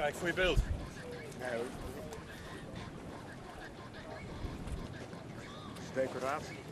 belangrijk voor je beeld. Nee hoor. Dat is decoratie.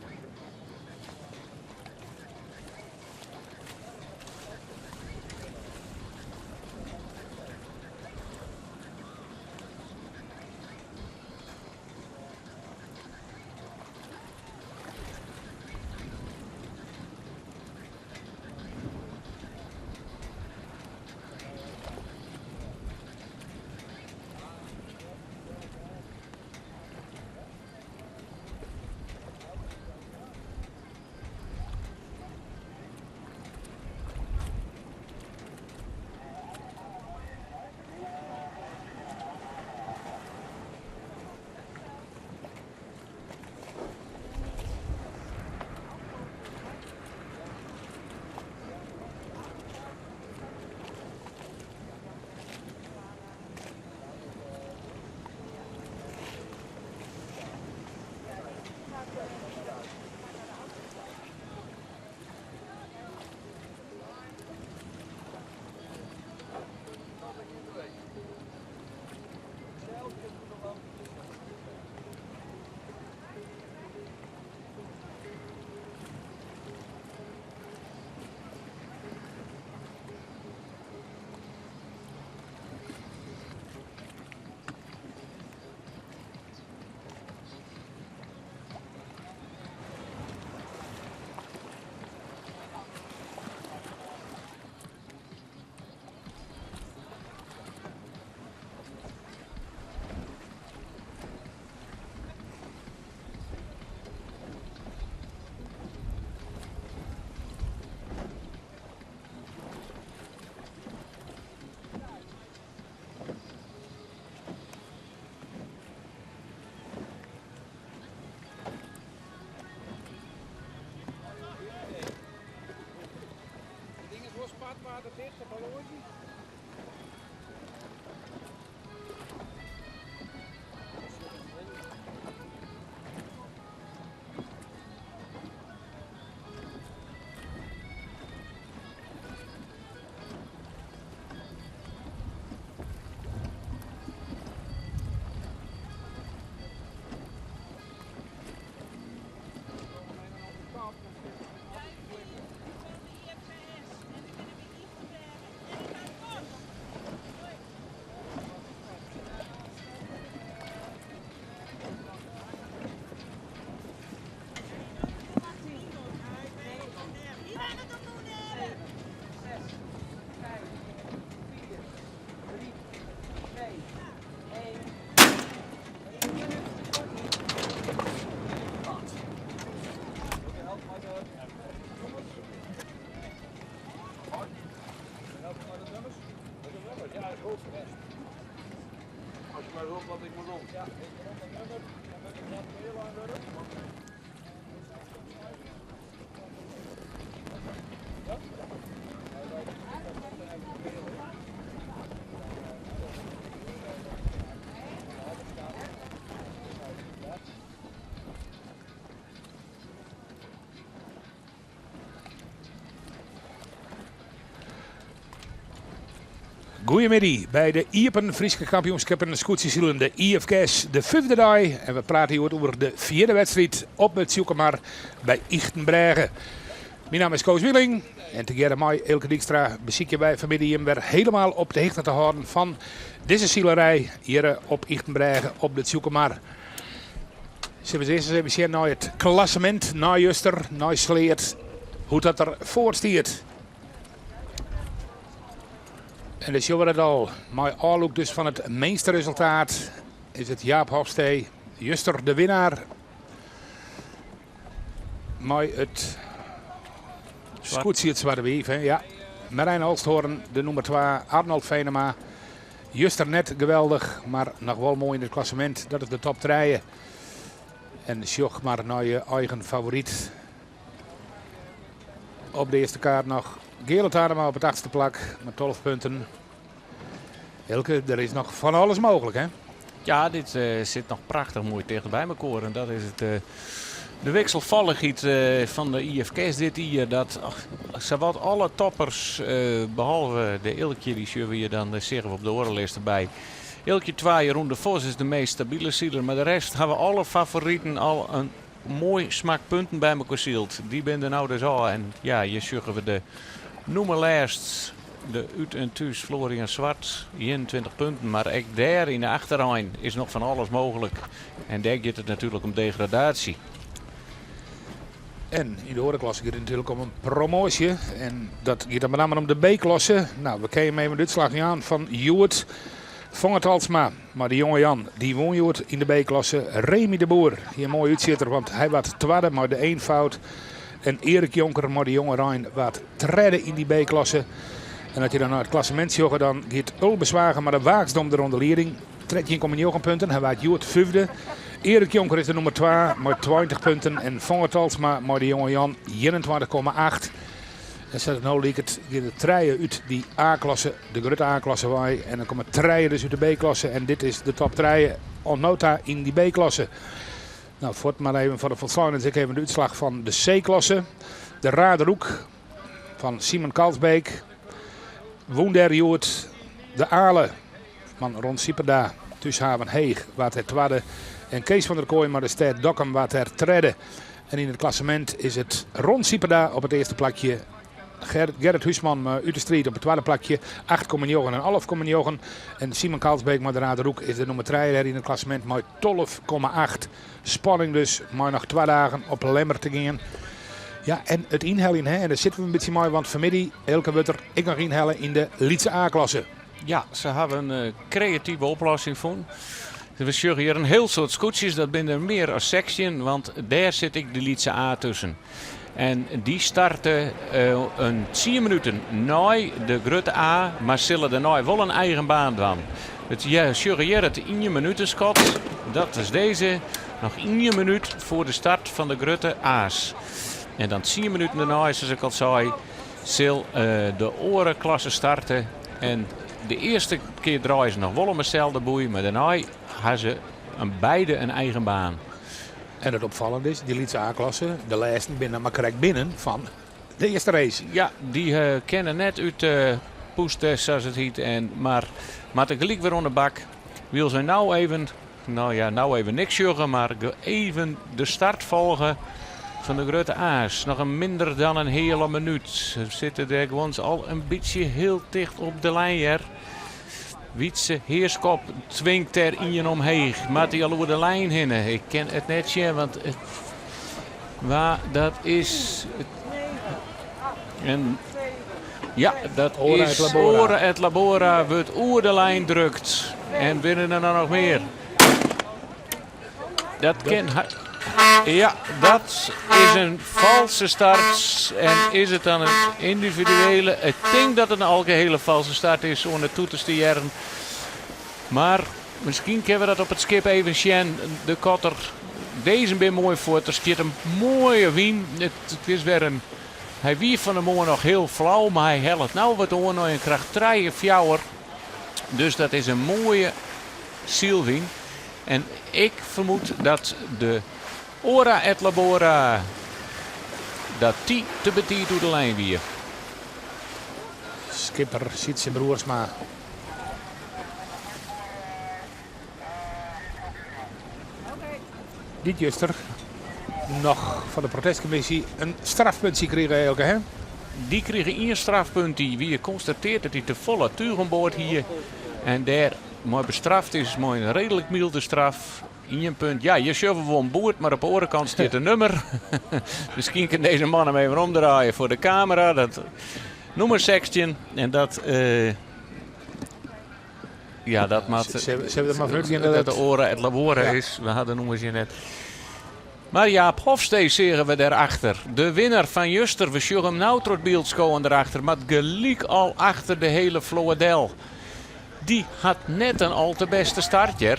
Als je maar roept wat ik moet doen. Ja, ik roep een nummer. Dan ben ik wat heel lang werk. Goedemiddag bij de Iepen Friese kampioenschappen Scootsie de IFK's de 5e dag. En we praten hier over de 4e wedstrijd op het Zoekermar bij Ichtenbregen. Mijn naam is Koos Wieling en together met Elke Dijkstra bezieken wij vanmiddag hem weer helemaal op de hichte te houden van deze zielerij hier op Ichtenbregen op het Zoekermar. Zullen we eens even zien naar het klassement, naar Juster, naar Sleert, hoe dat er voor stiert. En dan zien we het al. Maar ook dus van het meeste resultaat is het Jaap Hofstee. Juster de winnaar. Maar het Scootsie het Zwarte Wief. Ja. Marijn Holsthoorn de nummer 2. Arnold Venema. Juster net geweldig. Maar nog wel mooi in het klassement. Dat is de top 3. En zoek maar naar je eigen favoriet. Op de eerste kaart nog Gele Tadema op het 8e plak met 12 punten. Elke, er is nog van alles mogelijk, hè? Ja, dit zit nog prachtig mooi dicht bij elkaar. En dat is het De wisselvalligheid van de IFK's dit jaar, dat zowat alle toppers, behalve de Ilkje, die zullen we je dan zeggen op de orenlijst erbij. Ilkje 2, Jeroen de Vos is de meest stabiele zieler, maar de rest hebben alle favorieten al een mooi smak punten bij me gezield. Die ben er nou dus al. En ja, je zeggen we de noemerlijst. De uit en thuis Florian Zwart, 21 punten. Maar ook daar in de achterrijn is nog van alles mogelijk. En daar gaat het natuurlijk om degradatie. En in de horenklasse gaat het natuurlijk om een promotie. En dat gaat dan met name om de B-klasse. Nou, we kijken even de uitslag aan van Joert van het Alsma. Maar de jonge Jan, die won Joert in de B-klasse. Remy de Boer, hier mooi uitzitter, want hij was tweede, maar de eenvoud. En Erik Jonker, maar de jonge Rijn, wat treden in die B-klasse. En als je dan naar het klassement zoekt, dan gaat Ulbeswagen, maar de Waaksdom de rondeliering. 13,9 punten, hij was Joert vijfde. Erik Jonker is de nummer 2 met 20 punten. En Van het Alsma, maar de jonge Jan, 21,8. En zet het nou liek het treien uit die A-klasse, de grote A-klasse waai. En dan komen treien dus uit de B-klasse. En dit is de top treien onnota in die B-klasse. Nou, voort maar even voor de volslaging. Ik even de uitslag van de C-klasse. De Raderhoek van Simon Kalsbeek. Woender Joert. De Ale van Ron Sieperda. Tusshaven Heeg, wat het tweede. En Kees van der Kooi, maar de stad Dokkum, wat er trede. En in het klassement is het Ron Sieperda op het eerste plakje. Gerrit Huisman uit de street op het tweede plakje. 8,9 en 11,9. En Simon Kalsbeek, maar de Raderhoek, is de nummer 3 in het klassement met 12,8. Spanning dus, maar nog 2 dagen op Lemmer te gaan. Ja, en het inhellen, hè, en daar zitten we een beetje mooi, want vanmiddag, Elke Wutter, ik nog inhellen in de Lietse A-klasse. Ja, ze hebben een creatieve oplossing voor. We zeggen hier een heel soort scootjes, dat ben er meer als section, want daar zit ik de Lietse A tussen. En die starten een 10 minuten na de grote A, maar zullen daarna wel een eigen baan doen. Het suggereert 1 minuten schot, dat is deze, nog 1 minuut voor de start van de grote A's. En dan 10 minuten daarna, zoals ik al zei, zal de orenklasse starten. En de eerste keer draaien ze nog wel om hetzelfde boei, maar daarna hebben ze beide een eigen baan. En het opvallende is, die Lietse A-klasse, de lijsten binnen, maar correct binnen van de eerste race. Ja, die kennen net uit de poestest, zoals het heet. Maar tegelijk weer onder de bak. Wil ze nou even niks zeggen, maar even de start volgen van de grote A's. Nog een minder dan een hele minuut. Ze zitten er gewoon al een beetje heel dicht op de lijn hier. Wietse Heerskop dwingt er in omheen. Maakt hij al over de lijn heen. Ik ken het netje, want waar dat is. En ja, dat is Ora et Labora. Wordt oer de lijn drukt. En winnen er dan nog meer. Dat ken. Ja, dat is een valse start. En is het dan een individuele? Ik denk dat het een algehele valse start is om het toe te stieren. Maar misschien kunnen we dat op het skip even zien. De kotter, deze ben mooi voor. Er zit een mooie wien. Het is weer een. Hij wier van de morgen nog heel flauw, maar hij helpt nou wat oor naar een kracht 3 of 4. Dus dat is een mooie zielwien. En ik vermoed dat de Ora et Labora, dat die te betiert door de lijn weer. Skipper ziet zijn Broersma. Dit juster nog van de protestcommissie een strafpuntje kregen Elke, hè? Die kregen 1 strafpunt. Die weer constateert dat hij te volle turenboord hier. En daar mooi bestraft is, mooi een redelijk milde straf. 1 punt. Ja, je schuiven wel een boord, maar op de orenkant zit een nummer. Misschien kan deze man hem even omdraaien voor de camera. Dat nummer 16. En dat. Ja, dat maakt. Ze hebben er maar vrucht dat de Ora et Labora is. We hadden noemen ze net. Maar Jaap Hofstees zeggen we daarachter. De winnaar van Juster. We zullen hem nou tot beeld schoon erachter. Maar gelijk al achter de hele Floadel. Die had net een al te beste startje.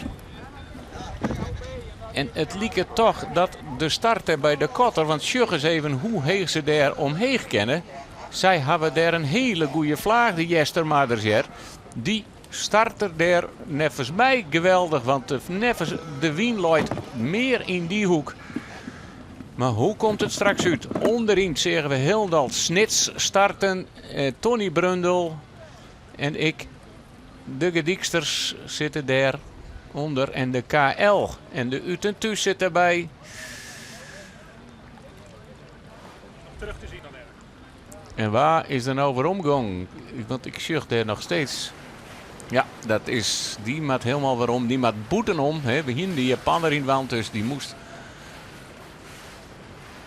En het liep toch dat de starter bij de kotter. Want sjug eens even hoe heeg ze daar omheen kennen. Zij hebben daar een hele goede vlaag. De Jestermaders hier. Die starter daar nevens mij geweldig. Want de wien loopt meer in die hoek. Maar hoe komt het straks uit? Onderin zeggen we Hildal Snits starten. Tony Brundel en ik. De Gedieksters zitten daar onder. En de KL en de Utentus zit erbij. Terug te zien dan er. En waar is er nou weer omgang? Want ik zucht daar nog steeds. Ja, dat is die maat helemaal waarom. Die maat boeten om. Hè. We hier die Japaner in wand, dus die moest.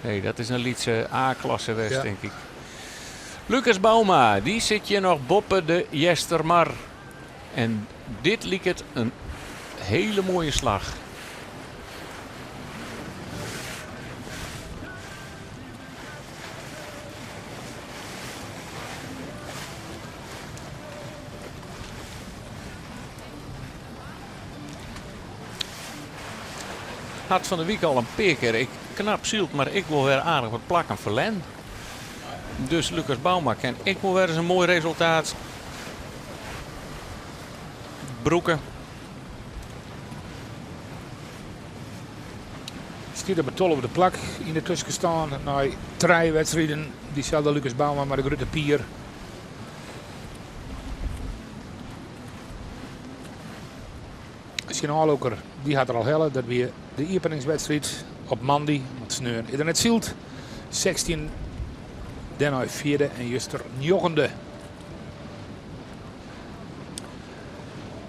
Nee, dat is een Lietse A-klasse west, Ja. denk ik. Lucas Bauma, die zit je nog boppen de Jestermar. En dit liep het een hele mooie slag. Had van de week al een paar keer. Ik knap zielt, maar ik wil weer aardig wat plakken verlen. Dus Lucas Bauma kan ik wil weer eens een mooi resultaat. Broeken. Stiert op het tol over de plak in de tussen staan. Na 3 wedstrijden. Diezelfde Lucas Bauma, maar de grote pier. Sinaaloker, die had er al helle. Dat weer de openingswedstrijd op Mandy. Want Sneur is er net zielt. 16. Daarna 4e en Juster 9e.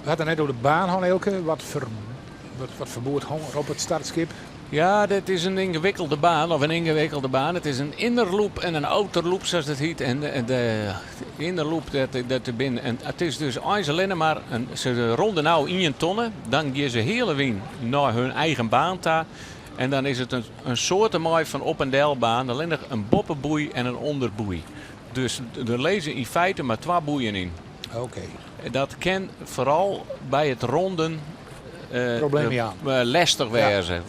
We hadden net over de baan gaan, Elke. Wat verbood op het startskip. Ja, dit is een ingewikkelde baan, of een ingewikkelde baan. Het is een innerloop en een outerloop, zoals het heet. En de innerloop, dat er binnen. En het is dus alleen maar, ze ronden nou in je tonnen. Dan gaan ze hele wien naar hun eigen baan daar. En dan is het een soort van op- en delbaan. Alleen nog een boppenboei en een onderboei. Dus er lezen in feite maar 2 boeien in. Oké. Dat kan vooral bij het ronden Probleem aan. lastig wezen.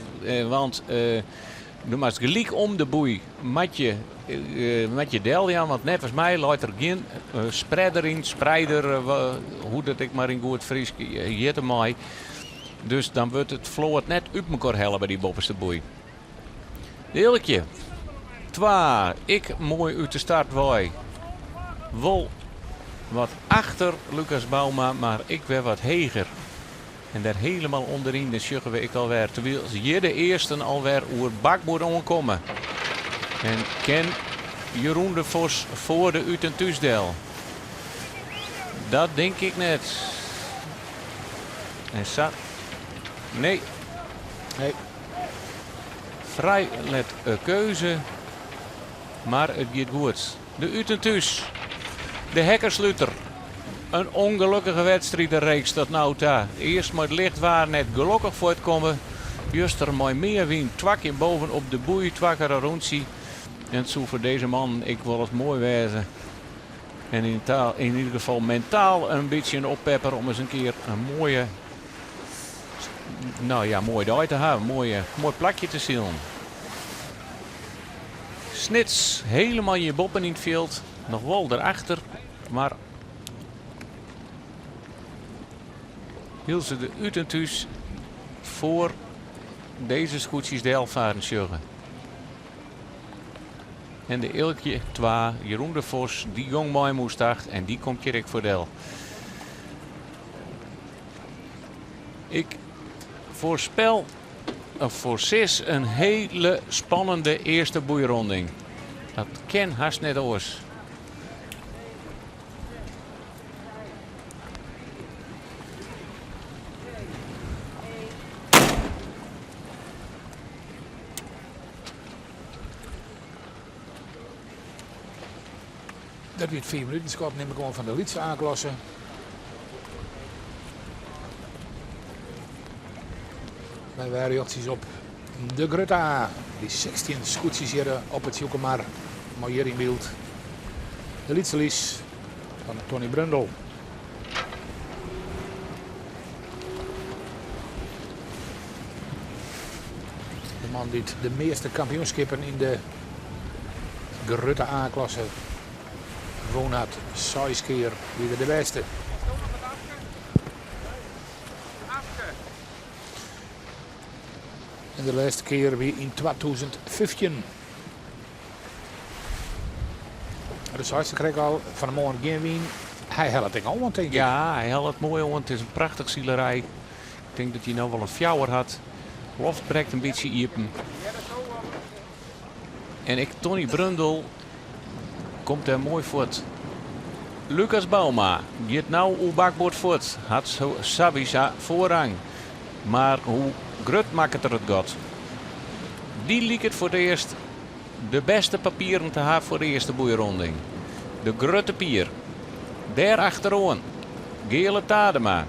Want je moet gelijk om de boei met je deljan. Want net als mij laat er geen spreider, hoe dat ik maar in goed Fries jette mij. Dus dan wordt het vloot net op elkaar hellen bij die bovenste boei. Deeltje. 2. Ik mooi uit de start waai. Wol wat achter Lucas Bauma, maar ik weer wat heger. En daar helemaal onderin de sjuggen we ik alweer. Terwijl je de eerste alweer oer bak moet omkomen. En ken Jeroen de Vos voor de Utentusdel. Dat denk ik net. En zat. Nee. Nee. Vrij let keuze. Maar het gaat goed. De Utentus. De hekkerslutter. Een ongelukkige wedstrijdreeks tot nou toe. Eerst met licht waar net gelukkig voor het komen. Just er mooi meer wien. Twakje boven op de boei. Twakker rondzie. En het zou voor deze man ik wil het mooi wezen. En in ieder geval mentaal een beetje een oppepper om eens een keer een mooie. Nou ja, mooi dag te hebben. Mooi plakje te zien. Snits helemaal je boppen in het veld. Nog wel erachter. Maar hield ze de Utentus voor deze scootjes de Elfvaren sjuggen. En de Ilkje 2, Jeroen de Vos, die jong mooi moest acht en die komt Kirk voor Del. Ik voorspel voor Sis een hele spannende eerste boeironding. Dat ken haast net oors. Dat weer 4 minuten schap neem ik gewoon van de Lietse aanklassen. Wij waren jochtjes op de Grutta. Die 16 scootjes hier op het Joekemar. Maar hier in beeld. De Lietse Lies van Tony Brundel. De man die de meeste kampioenschappen in de Grutta A-klasse gewoon had. 6 keer weer de beste. En de laatste keer weer in 2015. Dus hij kreeg al van de morgen geen wien. Hij had het ding al, want denk ik. Ja, hij had het mooi, want het is een prachtig zielerij. Ik denk dat hij nou wel een fjouwer had. Loft breekt een beetje iepen. En Tony Brundel komt er mooi voort. Lucas Bauma gaat nou uw bakboord voort. Had Sabisa voorrang. Maar hoe grut maakt het er het god. Die liep het voor het eerst de beste papieren te hebben voor de eerste boeironding. De grutte pier. Daar achteroon. Gele Tadema.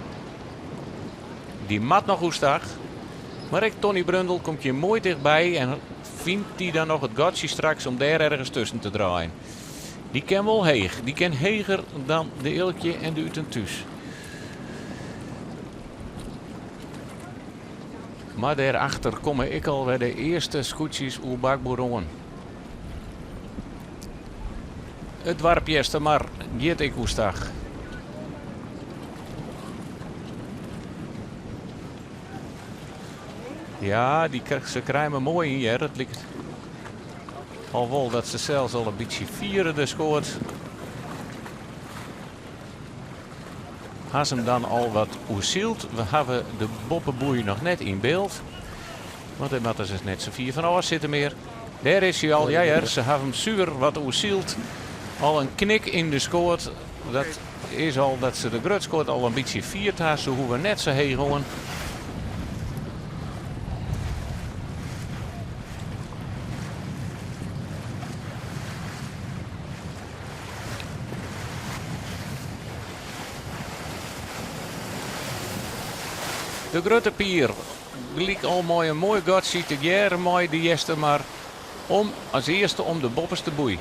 Die mat nog hoestag. Maar Tony Brundel komt je mooi dichtbij en vindt hij dan nog het godje straks om daar ergens tussen te draaien. Die kan wel heeg. Die kan heger dan de Ilkje en de Utentuus. Maar daarachter kom ik al bij de eerste scootjes op bakboeron. Het warpjeste maar gaat ik woestag. Ja, ze krijgen mooi hier. Het lijkt al wel dat ze zelfs al een beetje vieren scoort. Has hem dan al wat oerzield. We hebben de boppenboei nog net in beeld. Want hij had er dus net zo vier van alles zitten meer. Daar is hij al. Ja, ze hebben hem zuur wat oerzield. Al een knik in de scoort. Dat is al dat ze de grut scoort al een beetje viert haar. Ze hoeven net zo heen gewoon. De grote pier. Gelijk al mooi een mooi god ziet de jaren mooi de jeste maar om als eerste om de boppers te boeien.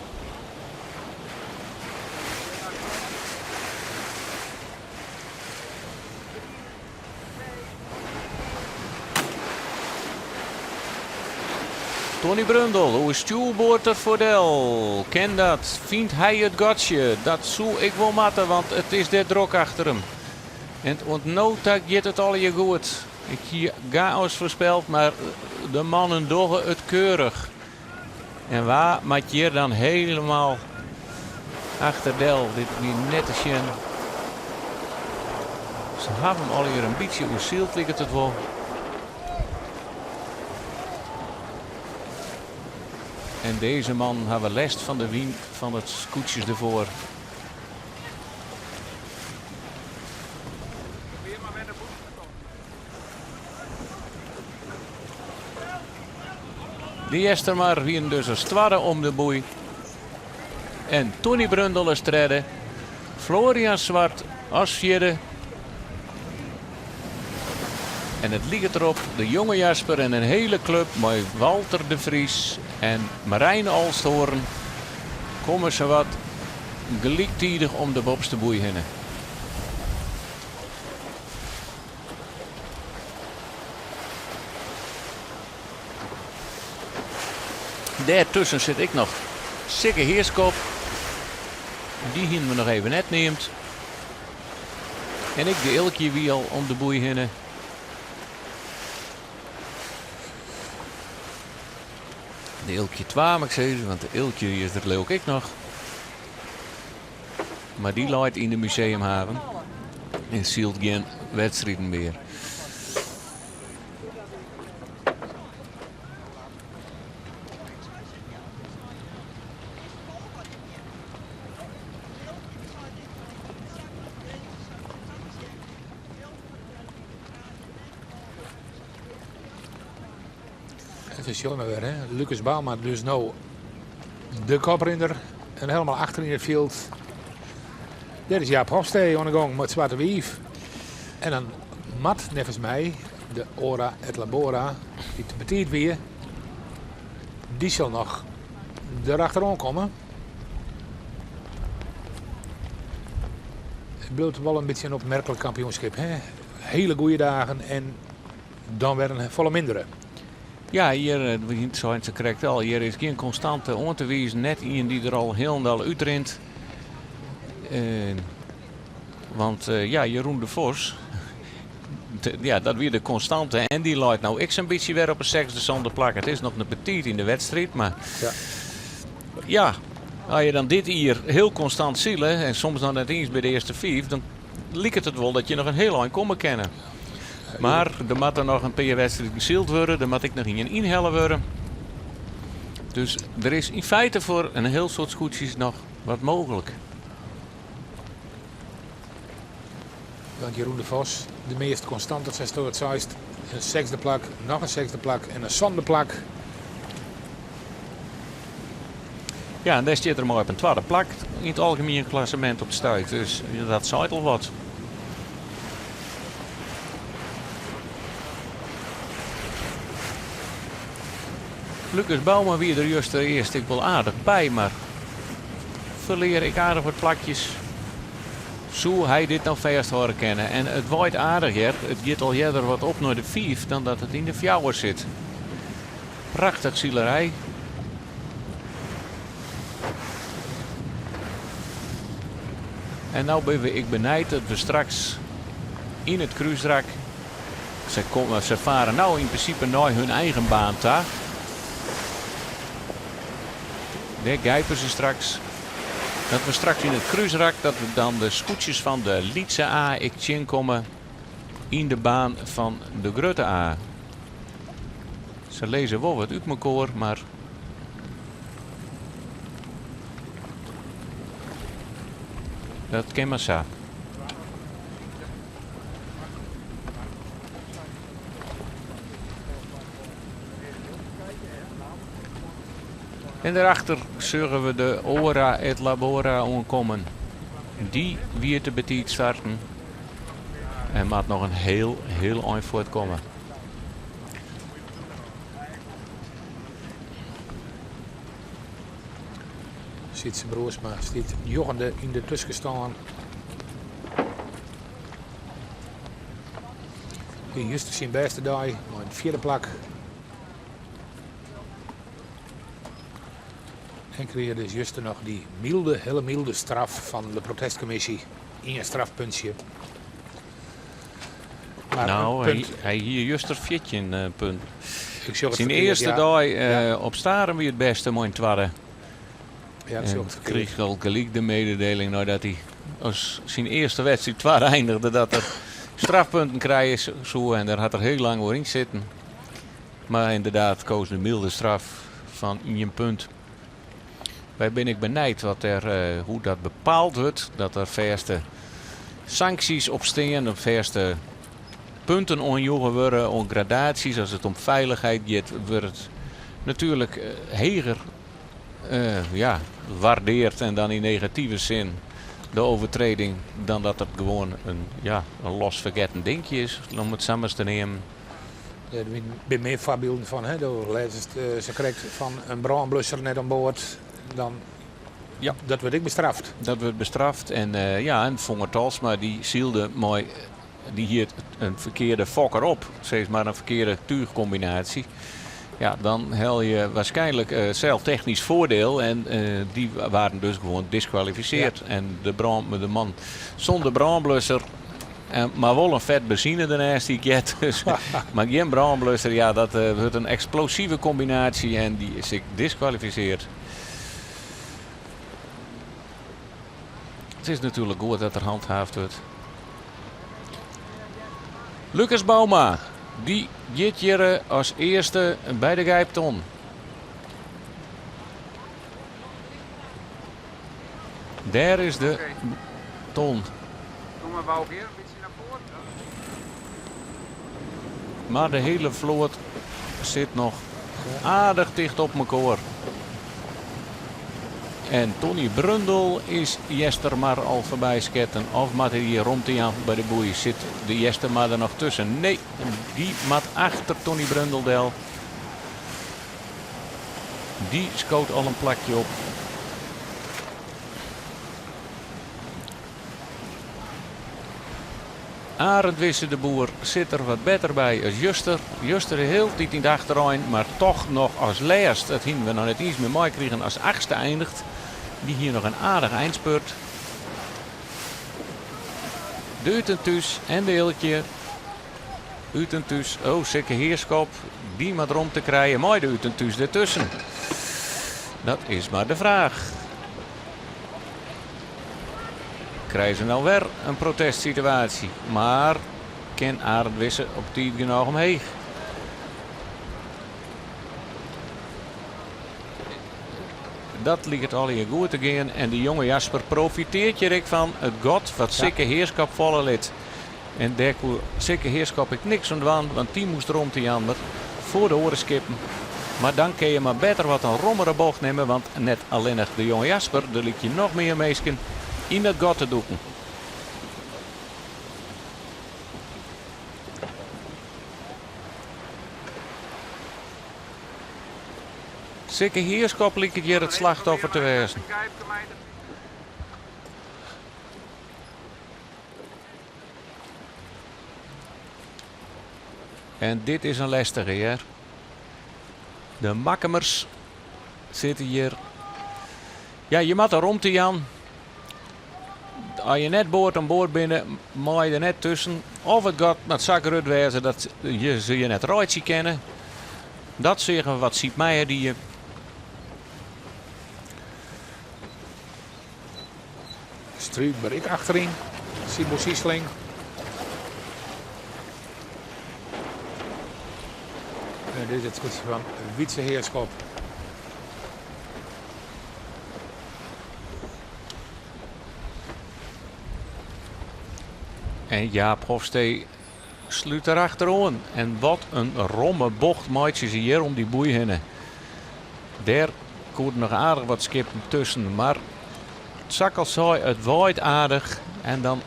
Tony Brundel, hoe stuurboord het voordeel? Ken dat? Vindt hij het godje? Dat zou ik wel matten, want het is dit drok achter hem. En ontnota gaat het al je goed. Ik hier chaos voorspeld, maar de mannen doggen het keurig. En waar maakt je dan helemaal achter Del? Dit weer net te zien. Ze hebben hem al hier een beetje oerzield, lijkt het wel. En deze man hebben last van de wien van het scootjes ervoor. Die Esther maar wien dus als twaalfde om de boei. En Tony Brundel is derde. Florian Zwart als vierde. En het ligt erop, de jonge Jasper en een hele club met Walter de Vries en Marijn Alsthoorn komen ze wat gelijktijdig om de bobste boei heen. Daartussen zit ik nog Sikke Heerskop. Die hier me nog even net neemt. En ik de Ilkje wie al om de boei heen. De Ilkje 12 mag ik zeggen, want de Ilkje is er leuk ik nog. Maar die laat in de museumhaven. En zielt geen wedstrijden meer. Het is jongen weer, hè. Lucas Bauma dus nou de koprinder. En helemaal achter in het veld. Dit is Jaap Hofstee aan de gang met Zwarte Wief. En dan Matt, nevens mij, de Ora et Labora, die te betiert weer. Die zal nog erachteraan komen. Het blijft wel een beetje een opmerkelijk kampioenschap, hè. Hele goede dagen en dan weer een volle mindere. Ja, hier zijn ze correct al. Hier is geen constante aan te wijzen. Net iemand die er al helemaal uitrent. Want ja, Jeroen de Vos. ja, dat weer de constante. En die loopt nou ik zo'n beetje weer op een 6e zonder plak. Het is nog een petit in de wedstrijd, maar Ja. ja, als je dan dit hier heel constant zielen en soms nog net eens bij de eerste 5, dan lijkt het wel dat je nog een heel lang komen kennen. Maar er moet er nog een paar wedstrijden gezield worden, er moet ik nog in inhellen worden. Dus er is in feite voor een heel soort scootjes nog wat mogelijk. Want Jeroen de Vos, de meest constante zijn stoot zuist. Een 6e plak, nog een 6e plak en een zonder plak. Ja, en daar zit er maar op een 2e plak in het algemeen klassement op de stuit. Dus dat zou al wat. Lucas Bouma weer er juist eerst ik wel aardig bij, maar verleer ik aardig wat plakjes. Zo hij dit nou vast horen kennen. En het wordt aardiger, het gaat al eerder wat op naar de 5 dan dat het in de 4 zit. Prachtig zielerij. En nou ben ik benijd dat we straks in het cruiserak, ze varen nou in principe naar hun eigen baan daar. Daar gijpen ze straks. Dat we straks in het cruiserak, dat we dan de scootjes van de Lietse A ik komen in de baan van de Grutte A. Ze lezen wel wat uit elkaar, maar dat kan maar zo. En daarachter zullen we de Ora et Labora aankomen. Die weer te betiet starten. En maakt nog een heel eind voortkomen. Ziet zijn broers, maar stiet joggende in de tussen staan. Hier juist zijn beste dag, maar een 4e plak. En kreeg dus juist nog die hele milde straf van de protestcommissie. In een strafpuntje. Maar Nou, een punt, hij hier juist een fietje in punt. ik zeg het Zijn verkeerd, eerste ja. dag Ja. op Staren weer het beste mooi in het tweede. Ja, ik zeg En het verkeerd. kreeg al gelijk de mededeling nadat hij als zijn eerste wedstrijd tweede eindigde dat er strafpunten krijgen zo en daar had er heel lang voor in zitten. Maar inderdaad koos de milde straf van 1 punt. Wij ben ik benijd wat hoe dat bepaald wordt. Dat er verste sancties op staan, op verste punten onjoegen worden, on gradaties. Als het om veiligheid gaat, wordt het natuurlijk heger waardeerd en dan in negatieve zin de overtreding dan dat het gewoon een los vergeten dingetje is, om het samen te nemen. Ja, er zijn meer voorbeelden van. Hè? Ze krijgt van een brandblusser net aan boord. Dan, Ja. Dat wordt ik bestraft. Dat wordt bestraft en en Vonger Talsma die zielde mooi, die hield een verkeerde fokker op, steeds maar een verkeerde tuurcombinatie. Ja, dan hel je waarschijnlijk zelf technisch voordeel en die waren dus gewoon disqualificeerd. Ja. En de man zonder brandblusser, maar wel een vet benzine daarnaast die get. Dus, maar geen brandblusser, ja, dat wordt een explosieve combinatie en die is ik disqualificeerd. Het is natuurlijk goed dat er handhaafd wordt. Lucas Bouma, die gaat hier als eerste bij de Gijpton. Daar is de ton. Doe maar Wouw weer een beetje naar voren. Maar de hele vloot zit nog aardig dicht op elkaar. En Tony Brundel is Jester maar al voorbij sketten. Of moet hij hier rond aan bij de boei? Zit de Jester maar er nog tussen? Nee, die moet achter Tony Brundel del. Die schoot al een plakje op. Arend Wisse de Boer zit er wat beter bij als Juster. Juster heel tijd in de achterlijn, maar toch nog als laatst. Dat hebben we nog net iets meer mooi kregen als 8e eindigt. Die hier nog een aardig eindspurt. Deuten thuis en Deeltje. Utentuus, oh zeker Heerskop. Die maar erom te krijgen. Mooi de Utentuus ertussen. Dat is maar de vraag. Krijgen ze nou weer een protestsituatie. Maar kan Arend Wisse op tijd genoeg omheen. Dat ligt al hier goed te gaan. En de jonge Jasper profiteert je er van het god wat zeker Heerskop volle lid. En daar kon zeker Heerskop ik niks aan, want die moest rond die ander voor de oren skippen. Maar dan kun je maar beter wat een rommere bocht nemen, want net alleen nog de jonge Jasper, daar liet je nog meer meesken in het god te doeken. Zeker Heerskop liet het hier het slachtoffer te wezen. En dit is een lastige hier. De Makkemers zitten hier. Ja, je moet er rond te Jan. Als je net boord aan boord binnen, mag je er net tussen. Of het gaat met zakrut wezen dat je je net rijtje kennen. Dat zeggen we wat ziet mij die je. Struikberik achterin. Simon Siesling. En dit is het goed van Wietse Heerskop. En Jaap Hofstee sluit erachteraan. En wat een romme bocht maatje ze hier om die boei heen. Daar komt nog aardig wat skippen tussen. Maar het zak al zei, het waait aardig. En dan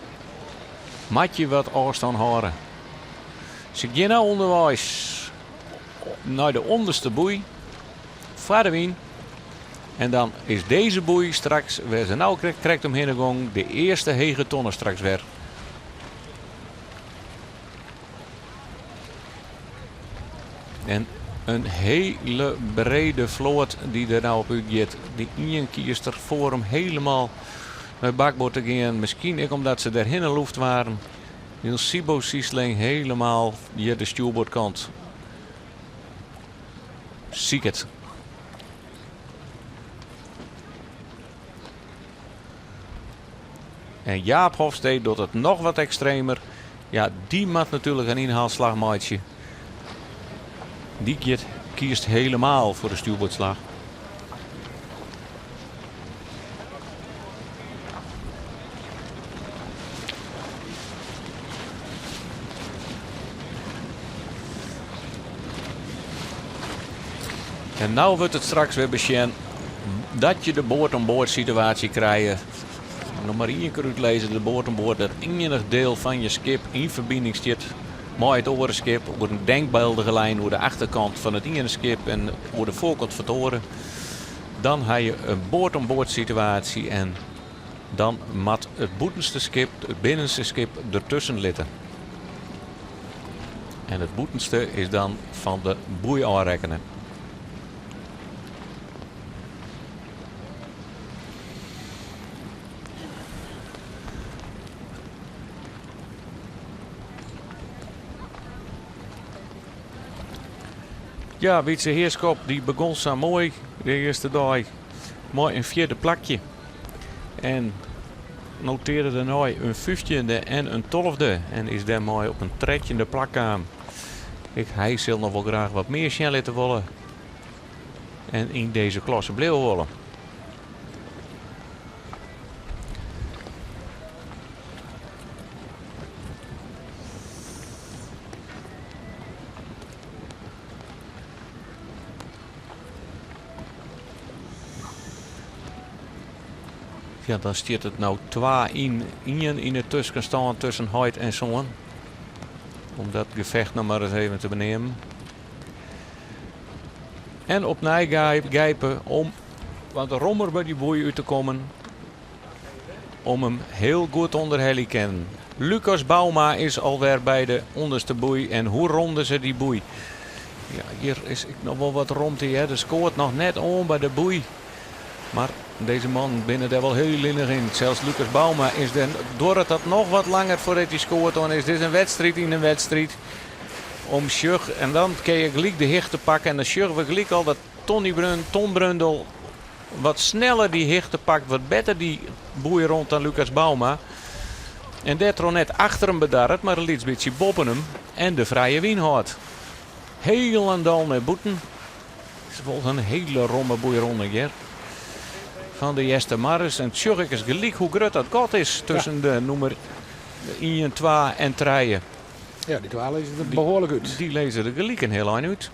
moet je wat afstand horen. Ze gaan nou onderwijs naar de onderste boei. Verder wien. En dan is deze boei straks, waar ze nou krijgt om heen gang, de eerste hege tonnen straks weer. En een hele brede vloot die er nou op uitgaat. Die één kiest er voor om helemaal naar bakboord te gaan. Misschien ook omdat ze daarheen in de lucht waren. Niels Sibo Siesling helemaal hier de stuurboordkant. Ziek het. En Jaap Hofstee doet het nog wat extremer. Ja, die maakt natuurlijk een inhaalslagmaatje. Die kiest helemaal voor de stuurboordslag. En nou wordt het straks weer bekend dat je de boord-on-boord situatie krijgt. Nog maar één keer uitlezen, de boord-on-boord, dat enig deel van je skip in verbinding zit met het orenskip op een denkbeeldige lijn over de achterkant van het ene skip en over de voorkant van het oren. Dan heb je een boord-on-boord situatie en dan moet het boetenste skip, het binnenste skip ertussen zitten. En het boetenste is dan van de boei aanrekenen. Ja, Wietse Heerskop die begon zo mooi de eerste dag. Mooi een vierde plakje. En noteerde er nou een 15e en een 12e. En is daar mooi op een 13e plak aan. Hij zal nog wel graag wat meer snelheid willen. En in deze klasse blijven willen. Ja, dan staat het nou 2 in het tussen staan tussen Heid en Zon. Om dat gevecht nog maar eens even te benemen. En op Nijgijpen om wat rommer bij die boei uit te komen. Om hem heel goed onder heli kennen. Lucas Bauma is alweer bij de onderste boei. En hoe ronden ze die boei? Ja, hier is ik nog wel wat rond hier. Er scoort nog net om bij de boei. Maar deze man binnen daar wel heel linnig in. Zelfs Lucas Bauma is dan, doordat dat nog wat langer voordat hij scoort, dan is dit een wedstrijd in een wedstrijd. om Sjug. En dan kun je gelijk de hichte pakken. En dan Sjug we gelijk al dat Ton Brundel wat sneller die hichte pakt. Wat beter die boei rond dan Lucas Bouma. En dat er net achter hem bedarret. Maar een beetje boppen hem. En de vrije wien houdt. Heel en dal naar boeten. Het is volgens een hele romme boeironde hier. Van de Jester Maris. En Sjug is gelijk hoe groot dat gat is. Tussen de nummer 1, 2 en 3. Ja, die 12 is er behoorlijk uit. Die lezen er gelijk een heel eind uit.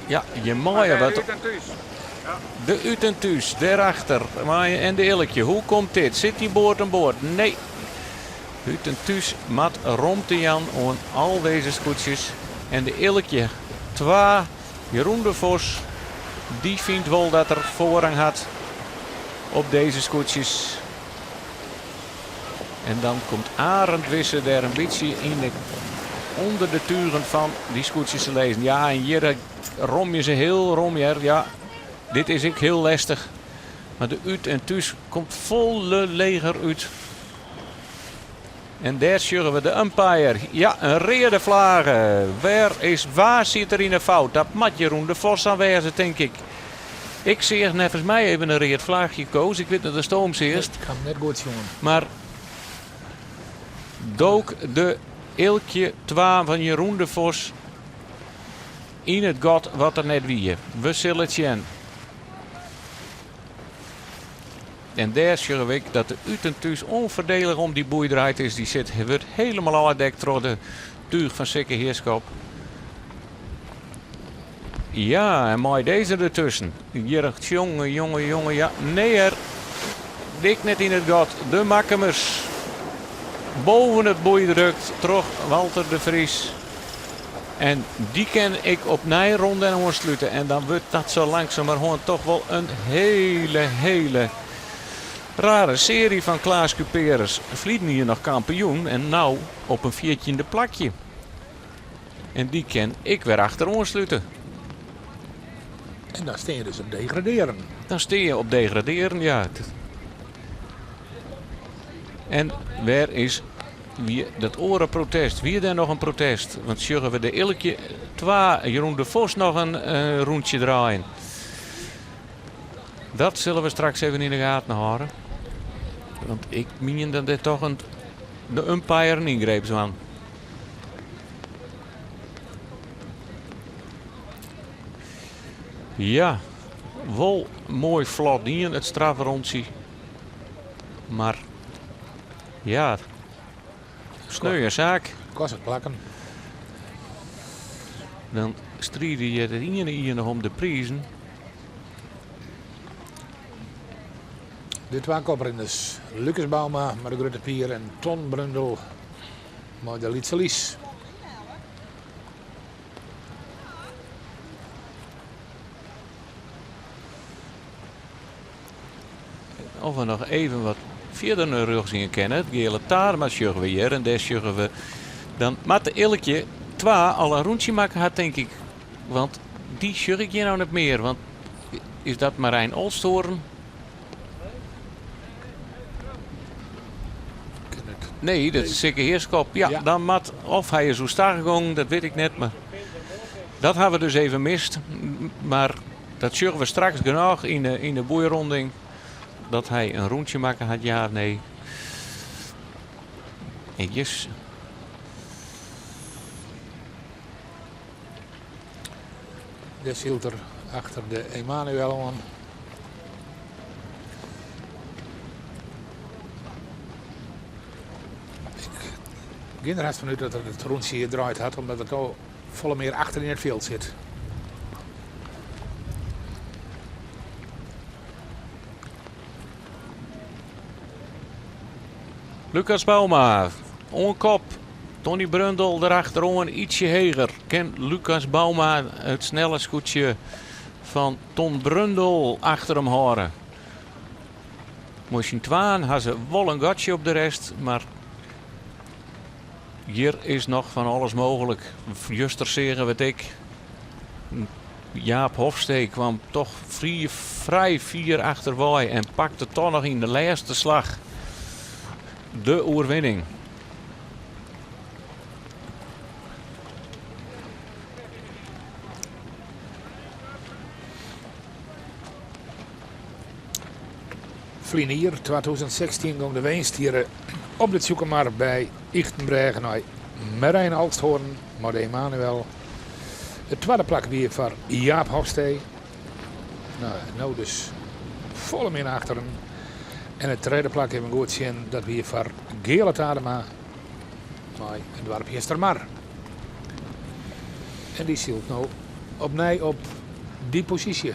Ja, je mooie wat. De Utentuus, daarachter. En de Ilkje. Hoe komt dit? Zit die boord aan boord? Nee. Utentuus mat romt Jan aan al deze scootjes. En de Ilkje 2. Jeroen de Vos. Die vindt wel dat er voorrang had op deze scootjes. En dan komt Arend Wisse daar een beetje onder de turen van die scootjes te lezen. Ja, en hier rom je ze heel romjer. Ja, dit is ik heel lastig. Maar de Ut en Thuis komt volle leger uit. En daar zullen we de umpire. Ja, een rede vlagen. Waar zit er in een fout? Dat moet Jeroen de Vos aanwijzen, denk ik. Ik zie nevens mij even een reed vlaagje koos. Ik weet dat de stoom eerst. Ik ga net goed, jongen. Maar dook de Ilkje 2 van Jeroen de Vos in het gat wat er net wie. We zullen het zien. En daar zullen we dat de Utentuus onverdelig om die boei draait is. Die wordt helemaal uitdekt door de tuig van Sikke Heerschap. Ja, en mooi deze ertussen. Hier, jongen. Ja, nee er. Dik net in het gat. De Makkemers. Boven het boei drukt. Terug Walter de Vries. En die ken ik op Nijronde en ontsluiten. En dan wordt dat zo langzamerhand toch wel een hele rare serie van Klaas Cuperus. Vliegen hier nog kampioen en nou op een 14e plakje. En die ken ik weer achter ontsluiten. En dan steen je dus op degraderen. Dan steen je op degraderen, ja. En waar is wie dat orenprotest? Wie er nog een protest? Want zullen we de Ilkje 2, Jeroen de Vos nog een rondje draaien? Dat zullen we straks even in de gaten houden. Want ik meen dat dit toch de umpire een ingreep zou aan. Ja, wel mooi vlot in het strafrondje. Maar ja, sneuwe zaak. Kost het plakken. Dan strijden je er hier nog om de prijzen. De 2 koprinders. Lucas Bouma, Margrethe Pier en Ton Brundel. Maar de Lietse Lies. Of we nog even wat verder naar rug zien kennen. Het gele taar, maar zullen we hier. En daar zullen we dan met de Ilkje 2 al een rondje maken had, denk ik. Want die zullen ik je nou niet meer. Want is dat Marijn Olstoren? Nee, dat is Sikke Heerschap. Ja, dan mat. Of hij is zo star gegaan, dat weet ik net. Maar dat hebben we dus even mist. Maar dat zullen we straks genoeg in de boeironding. Dat hij een rondje maken had, ja, nee. En yes. De Silter achter de Emanuel aan. Ik ging er haast vanuit dat het rondje hier draait had, omdat het al volle meer achter in het veld zit. Lucas Bouma, onkop. Tony Brundel erachterom ietsje heger. Ken Lucas Bouma het snelle scootje van Ton Brundel achter hem horen. Moest twaan, had ze wel een gatje op de rest, maar hier is nog van alles mogelijk. Juster zeggen wat ik. Jaap Hofstee kwam toch vrij 4 achterwaai en pakte toch nog in de laatste slag de oorwinning. Vlinier 2016 ging de winst hier op de Tjoekemar bij Ichtenbregen naar Marijn Alsthoorn, maar Emanuel. Het tweede plak weer voor Jaap Hofstee. Nou dus volle min achteren. En het derde plak hebben we goed zien dat weer voor Gele Tadema. Maar het dorpje is er maar. En die zielt nou opnieuw op die positie.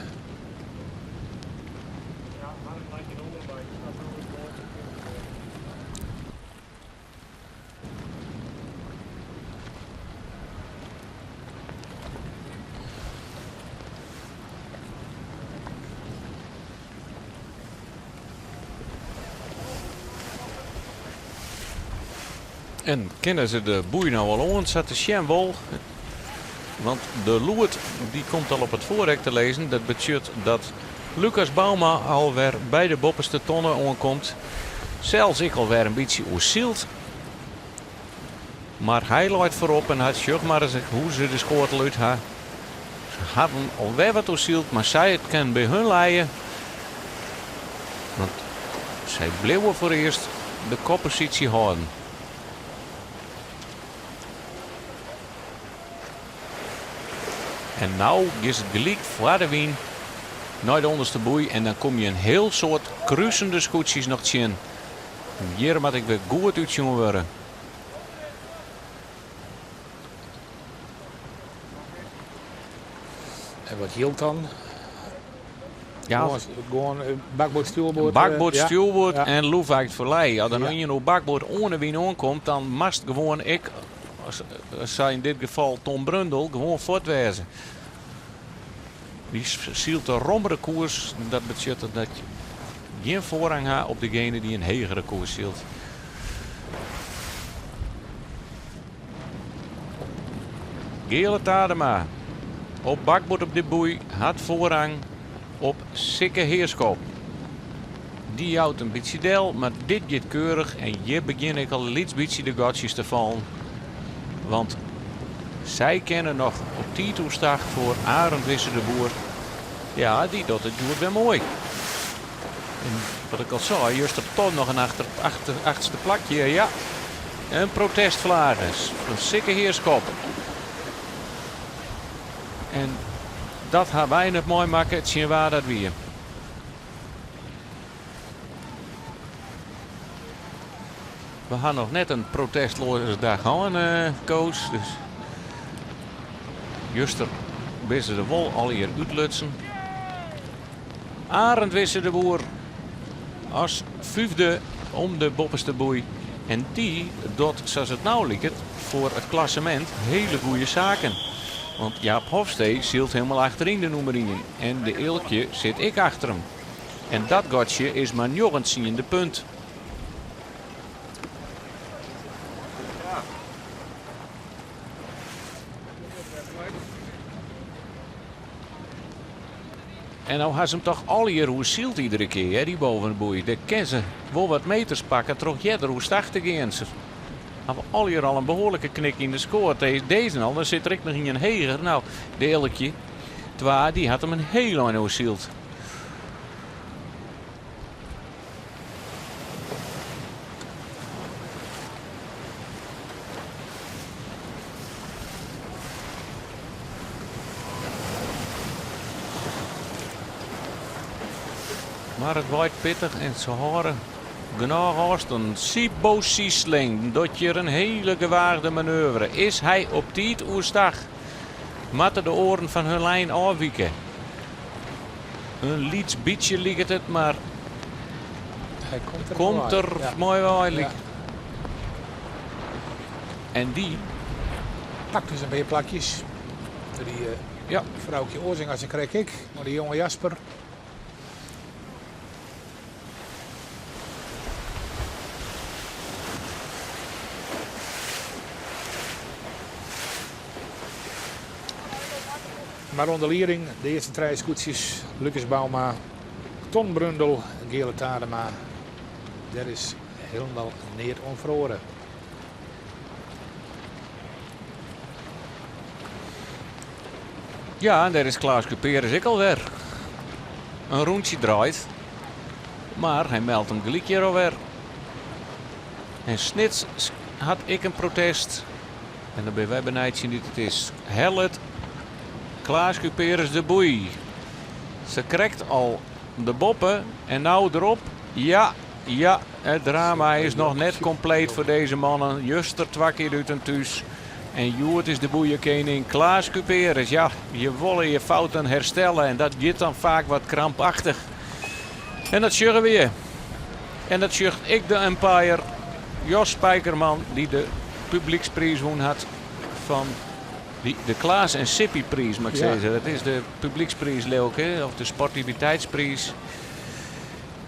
En kennen ze de boei nou al aan? Zat de Sjen wol. Want de Loert die komt al op het voorrek te lezen. Dat betekent dat Lucas Bauma alweer bij de bopperste tonnen aankomt. Zelfs ik alweer een beetje oesield. Maar hij loopt voorop en had zeg maar eens hoe ze de schoortel uit hadden. Ze hadden alweer wat oesield, maar zij het kan bij hun leiden. Want zij bleven voor eerst de koppositie houden. En nou is het gelijk voor de wien naar de onderste boei. En dan kom je een heel soort kruisende scootjes nog zien. Hier moet ik weer goed uitzien worden. En wat hield dan? Ja, Gewoon bakboord, stuurboord. bakboord, stuurboord ja. en loefwacht verlei. Als er Ja. nou een bakboord ohne wien aankomt, dan mast gewoon ik, als zij in dit geval Tom Brundel, gewoon voortwezen. Die zielt een rommere koers. Dat betekent dat je geen voorrang hebt op degene die een hegere koers zielt. Gele Tadema op bakboord op de boei had voorrang op Sikke Heerskop. Die houdt een beetje del, maar dit gaat keurig en hier begin ik al iets beetje de gatjes te vallen. Want zij kennen nog op Titoestag voor Arend Wisse de Boer. Ja, die doet het goed weer mooi. En wat ik al zei, juist er toch nog een achterste plakje. Ja, een protestvlagers van Sikke Heerskop. En dat gaan wij nog mooi maken. Het zien waar dat weer. We gaan nog net een protestloze dag gaan, Koos. Dus juster wisten de wol al hier uitlutsen. Arend Wisse de Boer als vijfde om de bopperste boei. En die doet, zoals het nou lijkt, voor het klassement hele goede zaken. Want Jaap Hofstee zielt helemaal achterin de nummerien. En de eelkje zit ik achter hem. En dat gatje is maar nog een ziende punt. En nou has hem toch al hier hoe zielt iedere keer, hè, die bovenboei. De kennen wel wat meters pakken, toch jeder hoe stachtig gaan ze. Hebben al hier al een behoorlijke knik in de score. Deze al, dan zit er ook nog in een heger. Nou, de eelkje, die had hem een heel lang hoe zielt. Maar het waait pittig en ze horen genoeg haast een Sibo Siesling. Dat je een hele gewaagde manoeuvre. Is hij op tijd oerstag? Matten de oren van hun lijn afwieken. Een liets beetje ligt het, maar Hij komt er ja. mooi bij. Ja. En die, Pakt dus een beetje plakjes. Die ja, vrouwtje Oozing als een krijg ik. Maar die jonge Jasper. Maar onder Liering, de eerste drie scootjes, Lucas Bauma, Ton Brundel, Gele Tadema. Daar is helemaal neer onverhoren. ja, en daar is Klaas Cuperus ik alweer. Een rondje draait. Maar hij meldt hem gelijk hier alweer. En snits had ik een protest. En dan ben wij benijd zien dit het is. Hellet. Klaas Cuperus de boei. Ze krijgt al de boppen. En nou erop. Ja, het drama is nog net compleet voor deze mannen. Juster twak hier uit een thuis. En Joert is de boeienkeuning. Klaas Cuperus. Ja, je willen je fouten herstellen. En dat gaat dan vaak wat krampachtig. En dat sjuggen we je. En dat sjucht ik de Empire. Jos Spijkerman die de publieksprijs won had van de Klaas en Sippy prijs, mag ik zeggen. Dat is de publieksprijs leuk, hè? Of de sportiviteitsprijs.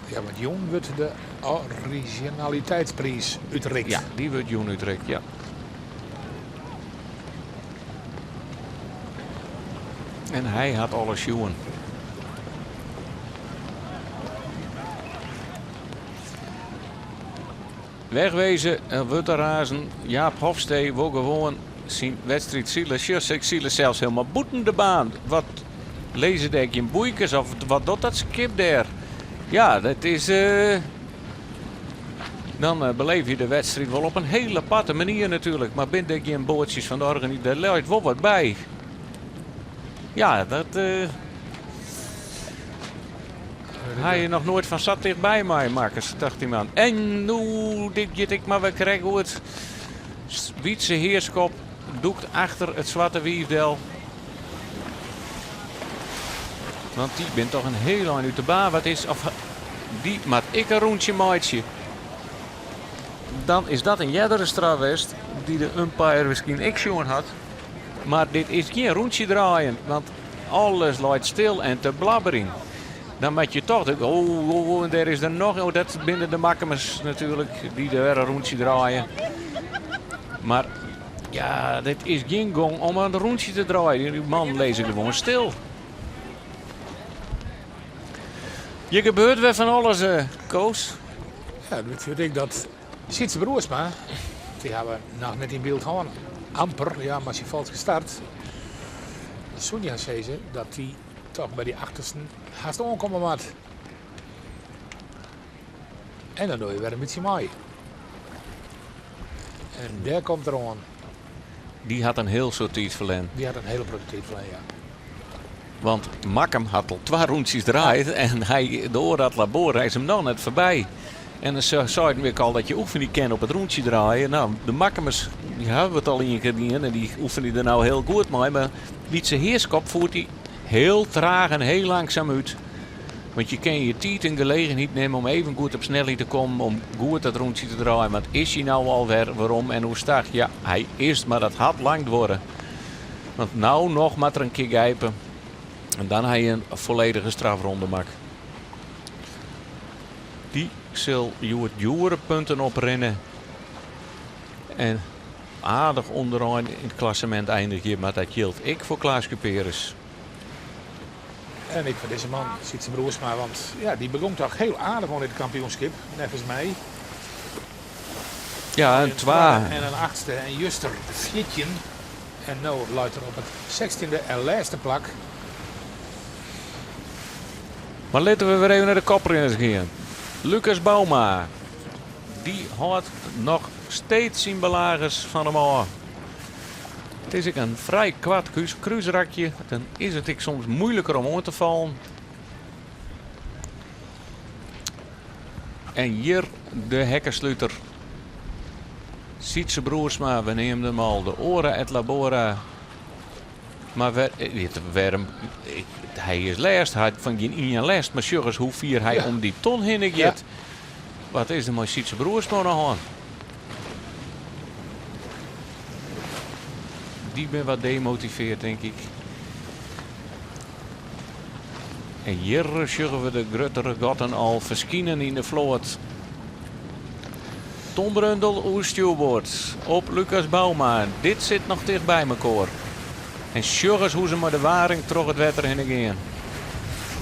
Ja, want jong wordt de originaliteitsprijs uitreikt. Ja, die wordt jong uitreikt, ja. En hij had alles jongen. Wegwezen, Wutterazen, Jaap Hofstee wil gewoon zijn wedstrijd zielen. Ik zielen zelfs helemaal boeten de baan. Wat lezen denk je in boeikers of wat doet dat skip daar? Ja, dat is... Dan beleef je de wedstrijd wel op een hele aparte manier natuurlijk. Maar binnen denk je in bootjes van de organisatie, daar luidt wel wat bij. Ja, dat... Hij je nog nooit van zat dichtbij mij, Marcus, dacht die man. En nu, dit get ik maar weer krijg hoe het Wietse Heerskop doekt achter het zwarte wiefdel. Want die bent toch een heel lang uit de baan. Wat is, of die maakt ik een rondje maatje. Dan is dat een jeddere strafwest die de umpire misschien ik jongen had. Maar dit is geen rondje draaien, want alles loopt stil en te blabbering. Dan moet je toch denken, en er is er nog, dat binnen de makkemers natuurlijk, die er weer een rondje draaien. Maar ja, dit is geen gong om een rondje te draaien. Die man leest gewoon stil. Je gebeurt weer van alles, Koos. Ja, dat vind ik dat Sietse Broersma, die hebben we nog net in beeld gewoon amper, ja, maar ze valt gestart. Sonja zei ze dat die toch bij die achterste haast onkomen wat. En dan doe je weer een beetje mooi. En daar komt er aan. Die had een heel soort iets verlend. Die had een hele productief van, ja. Want Makkem had al 2 rondjes draaid en hij door dat labor is hem nog net voorbij. En dan zei ik weer al dat je oefening kent op het rondje draaien. Nou, de Makkemers die hebben het al in je gedaan en die oefenen er nou heel goed mee. Maar Wietse Heerskop voert hij heel traag en heel langzaam uit. Want je kan je tijd en gelegenheid nemen om even goed op snelheid te komen. Om goed dat rondje te draaien. Want is hij nou alweer? Waarom en hoe start? Ja, hij is, maar dat had lang worden. Want nou nog maar er een keer gijpen. En dan hij een volledige strafronde maakt. Die zal Joert punten oprennen. En aardig onderaan in het klassement eindig je. Maar dat geldt ik voor Klaas Cuperus. En ik voor deze man, Sietse Broersma, want ja, die begon toch heel aardig aan dit kampioenschap, nevens mij. Ja, een 2. En een 8e en juster 14. En nu luidt er op het 16e en laatste plak. Maar laten we weer even naar de koprenners gaan. Lucas Bouma. Die houdt nog steeds zijn belagers van hem aan. Het is een vrij kwad kruisrakje. Dan is het soms moeilijker om aan te vallen. En hier de hekkensluiter. Sietse Broersma, we nemen hem al. De Ora et Labora. Maar hij is last. Hij van geen in last. Maar sjuggens hoe vier hij om die ton heen gaat. Ja. Wat is er met Sietse Broersma nog aan? Die ben wat demotiveerd, denk ik. En hier sjuggen we de gruttere gotten al verschijnen in de vloot. Tom Brundel, oerstuurboord op Lucas Bouma. Dit zit nog dicht bij elkaar. En sjuggens hoe ze maar de waring trok het wetter heen gaan.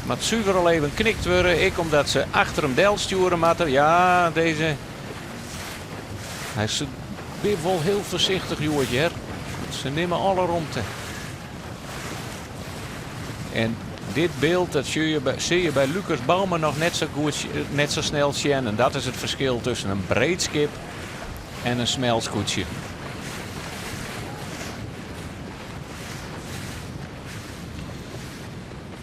Maar het zuiver al even knikt worden. Ik omdat ze achter hem del sturen moeten. Ja, deze... Hij is wel heel voorzichtig, Joertje. Ze nemen alle rondte. En dit beeld dat zie je bij Lucas Bouwman nog net zo snel zien. En dat is het verschil tussen een breed schip en een smelskoetsje.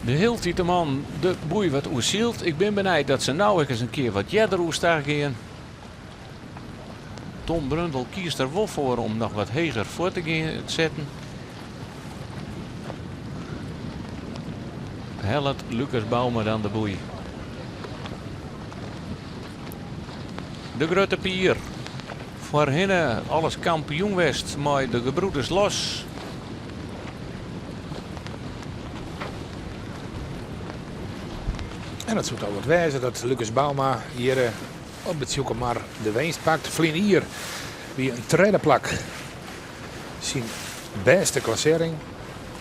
De heel man de boei wat oerzielt. Ik ben benijd dat ze nou eens een keer wat jadder oestaan gaan. Tom Brundel kiest er wel voor om nog wat heger voor te gaan zetten. Helpt Lucas Bouwman dan de boei. De grote pier. Voor hen alles kampioen west, maar de gebroeders los. En het zou toch wat wijzen dat Lucas Bauma hier op het zoeken maar de winst pakt. Vlien hier weer een tweede plak. Zijn beste klassering.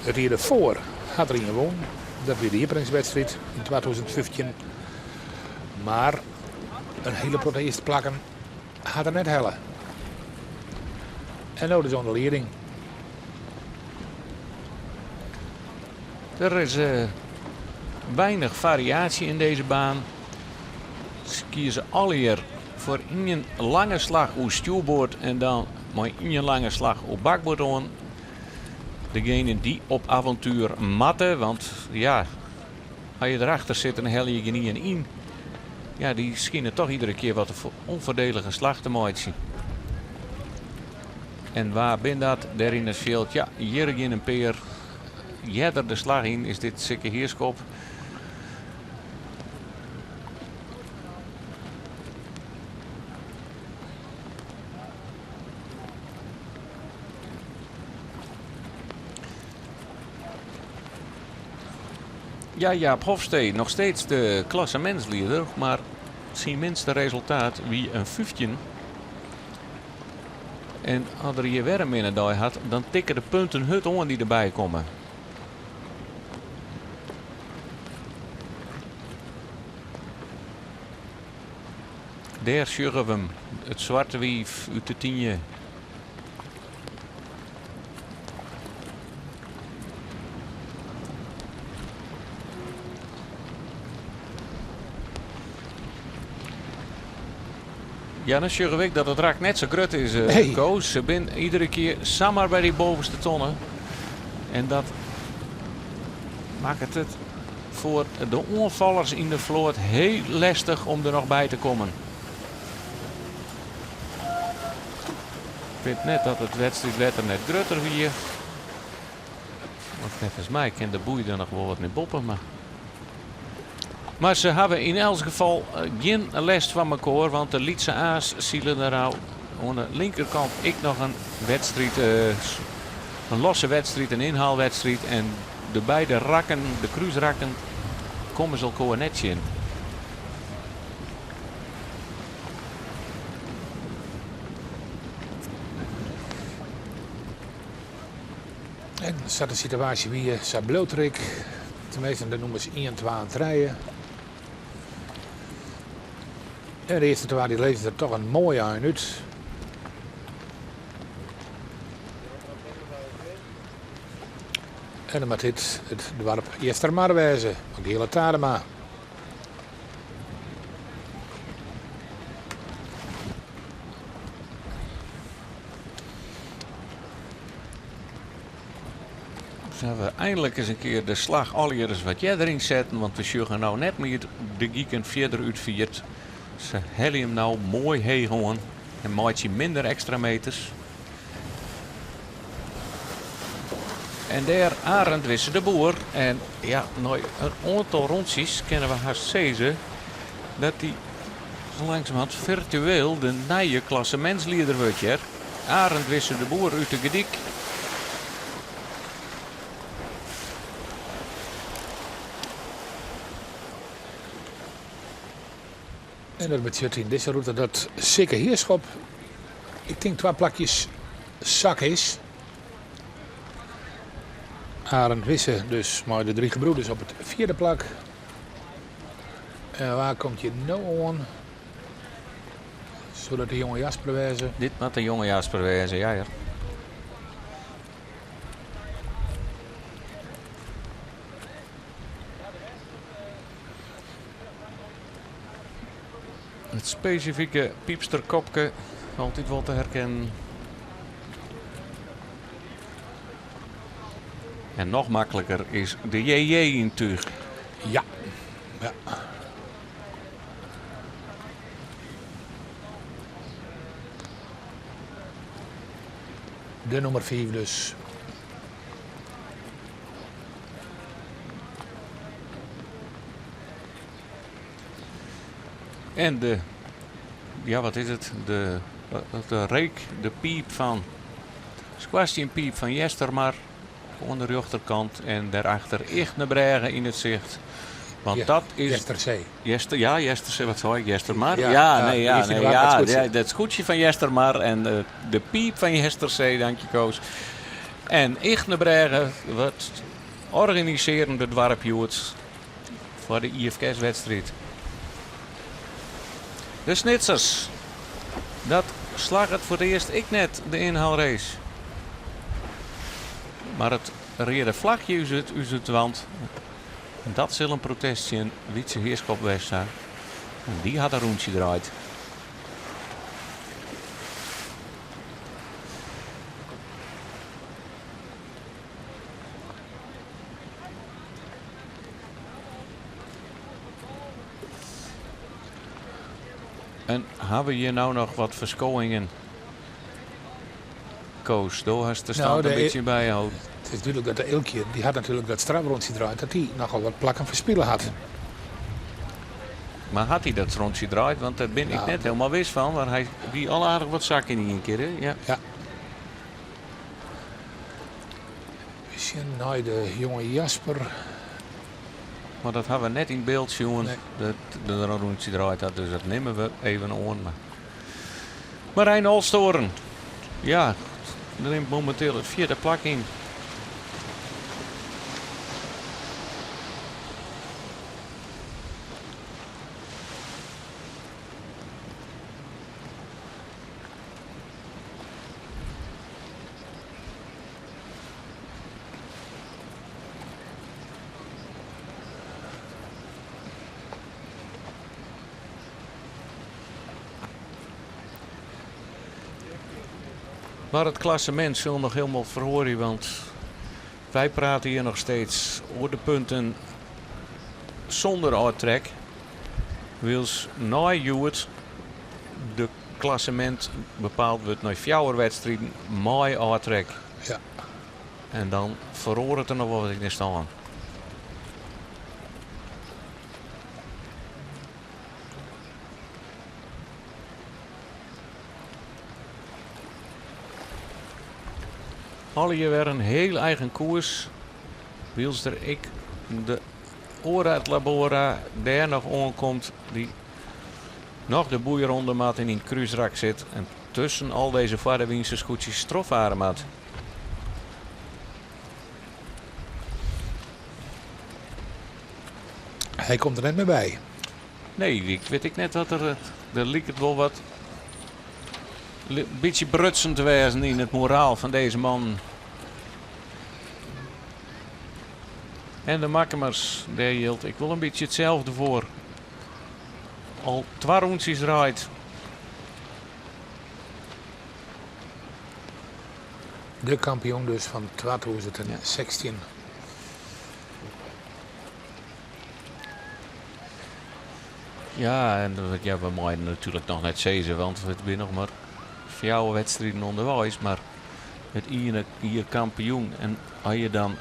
Het hier ervoor had er in gewonnen. Dat weer de Jiperingswedstrijd in 2015. Maar een hele protest plakken had er net helle. En nou de zonder leiding. Er is weinig variatie in deze baan. Ze kiezen alle hier voor een lange slag op stuurboord en dan maar een lange slag op bakboord aan. Degene die op avontuur matten, want ja, als je erachter zit en hel je niet in. Ja, die schijnen toch iedere keer wat een onverdelige slag te maken. En waar ben dat? Daar in het veld. Ja, hier in een peer. Jeder de slag in is dit zeker heerskop. Ja, Jaap Hofstee, nog steeds de klassementsleider, maar zijn minste resultaat wie een 15. En als er hier weer een medaille had, dan tikken de punten het aan die erbij komen. Daar sjuggen we hem, het zwarte wief uit de 10. Ja, dan sjuggen ik dat het rak net zo grut is, Koos. Ze zijn iedere keer samen bij die bovenste tonnen. En dat maakt het voor de onvallers in de vloot heel lastig om er nog bij te komen. Ik vind net dat het wedstrijd net grutter weer. Want volgens mij kan de boei er nog wel wat mee boppen. Maar ze hebben in elk geval geen les van elkaar. Want de Lietse Aas zielen er nou aan de linkerkant ik nog een wedstrijd. Een losse wedstrijd, een inhaalwedstrijd. En de beide rakken, de cruiserakken, komen ze elkaar net in. En er staat een situatie wie Sablootrik. Tenminste, dat noemen ze 1, 2 en 3. En de eerste twee die lezen er toch een mooie aan uit. En dan moet dit het dorp Jestermar wezen. Ook de hele Tadema. Dus hebben we eindelijk eens een keer de slag al hier eens wat jij erin zetten. Want we sjuggen nou net meer de gieken verder uitviert. Ze hellen hem nou mooi heen gewoon. En maakt je minder extra meters. En daar Arend Wisse de Boer. En ja, nou een aantal rondjes kennen we haast zezen. Dat hij zo langzamerhand virtueel de nieuwe klassementsleider wordt. Hier. Arend Wisse de Boer uit de Gedik. En dat betekent in deze route dat zeker heerschap, ik denk 2 plakjes zak is. Arend Wisse dus, maar de 3 gebroeders op het 4e plak. En waar komt je nou aan? Zodat de jonge Jasper wezen. Dit moet de jonge Jasper wezen, ja. Het specifieke piepsterkopje, altijd wel te herkennen. En nog makkelijker is de JJ in tuig. Ja. Ja. De nummer 5 dus. En de, ja wat is het, de reek, de piep van Sebastian Piep van Jestermar aan de rechterkant en daarachter Ichtnebregen in het zicht. Want Ja, dat is Jesterzee. Jesterzee, wat zei ik, Jestermar? Ja, die is in de war met het scootje. Ja, dat scootje van Jestermar en de piep van Jesterzee, dank je Koos. En Ichtnebregen, wat organiserende dwarpjoet voor de IFK's-wedstrijd. De Snitsers. Dat slag het voor het eerst ik net, de inhaalrace. Maar het reerde vlakje uit het wand. Dat zal een protestje in Wietse Heerskop West zijn. En die had een rondje draait. En hebben we hier nou nog wat verschoningen? Koos, daar has de stand een beetje bijhouden. Het is natuurlijk dat de Ilkje, die had natuurlijk dat strafrondje draait, dat hij nogal wat plakken verspillen had. Maar had hij dat rondje draait? Want daar ben ik net helemaal wist van. Maar hij die al aardig wat zakken in een keer. Hè? Ja. Ja. We zien nou de jonge Jasper. Maar dat hebben we net in beeld zien. Nee. Dat de rondje draait had. Dus dat nemen we even aan. Maar Marijn Olstoren. Ja, er neemt momenteel het 4e plak in. Maar het klassement zal nog helemaal verhoren, want wij praten hier nog steeds over de punten zonder uittrek. Wils na Juwet de klassement bepaald wordt naar 4 wedstrijden met uittrek. Ja. En dan verhoort het er nog wel wat in staan. Alle hier weer een heel eigen koers. Wils er ik de Ora het Labora daar nog aankomt. Die nog de boeironde maat in een kruisrak zit. En tussen al deze vaderwiense scootjes strofvaren maat. Hij komt er net meer bij. Nee, ik weet net wat er liep het wel wat een beetje brutsend te wezen in het moraal van deze man. En de Makkemers, daar hield ik wel een beetje hetzelfde voor. Al 2 rondjes rijdt. De kampioen dus van 2016. Ja, en ja, we moeten natuurlijk nog net zeggen, want we zijn nog maar 4 wedstrijden onderwijs. Maar het hier kampioen en als je dan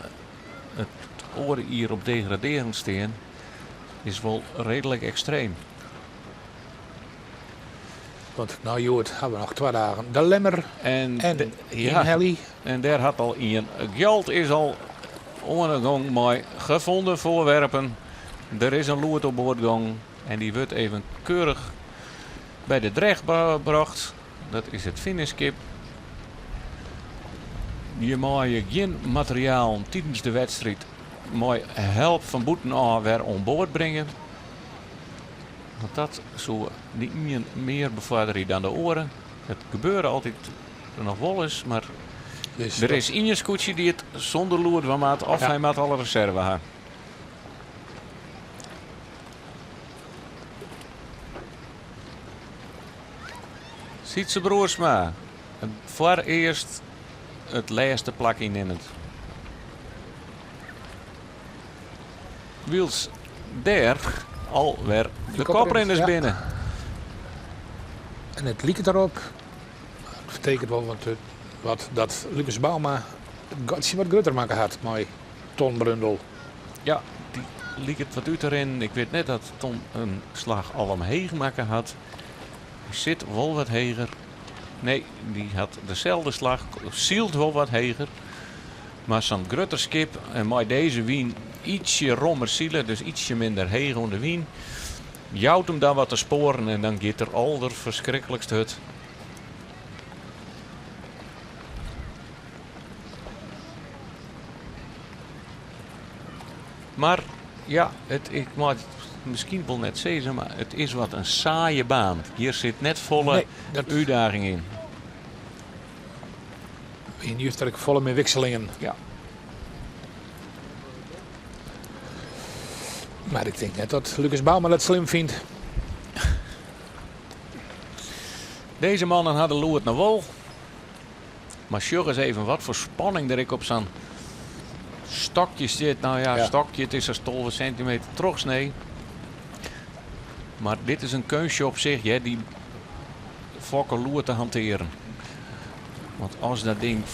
het oren hier op degraderen staan, is wel redelijk extreem. Want nou Joert hebben we nog 2 dagen. De Lemmer en Helly. En daar had al een geld is al ondergang met gevonden voorwerpen. Er is een loert op boord gegaan en die wordt even keurig bij de drecht gebracht. Dat is het finishkip. Je mag je geen materiaal tijdens de wedstrijd met help van boeten weer aan boord brengen. Want dat zou niet meer bevorderen dan de oren. Het gebeurt altijd nog wel eens, maar Dus er is in je scootje die het zonder loer van maat of hij maat alle reserve haar. Sietse Broersma. Voor eerst het laatste plak in het. Wiels daar alweer de koprenners ja. binnen. En het liep erop. Het betekent wel wat dat Lucas Bauma Gotje wat groter maken had. Mooi. Ton Brundel. Ja, die liep het wat uit erin. Ik weet net dat Ton een slag al omheen maken had. Die zit wel wat heger. Nee, die had dezelfde slag. Zielt wel wat heger. Maar zo'n groter skip en met deze wien ietsje rommer zielen. Dus ietsje minder heeg onder de wien. Jouwt hem dan wat te sporen en dan gaat er al de verschrikkelijkst hut. Maar ja, ik mag het misschien wel net zeggen, maar het is wat een saaie baan. Hier zit net volle uitdaging in. In Justerk volle met wisselingen. Ja. Maar ik denk net dat Lucas Bauma dat slim vindt. Deze mannen hadden loerd naar wol. Maar sjog eens even wat voor spanning er ik op zo'n stokje zit. Nou ja, stokje, het is een 12 centimeter trogsnee. Maar dit is een kunstje op zich, hè, die fokker loer te hanteren. Want als dat ding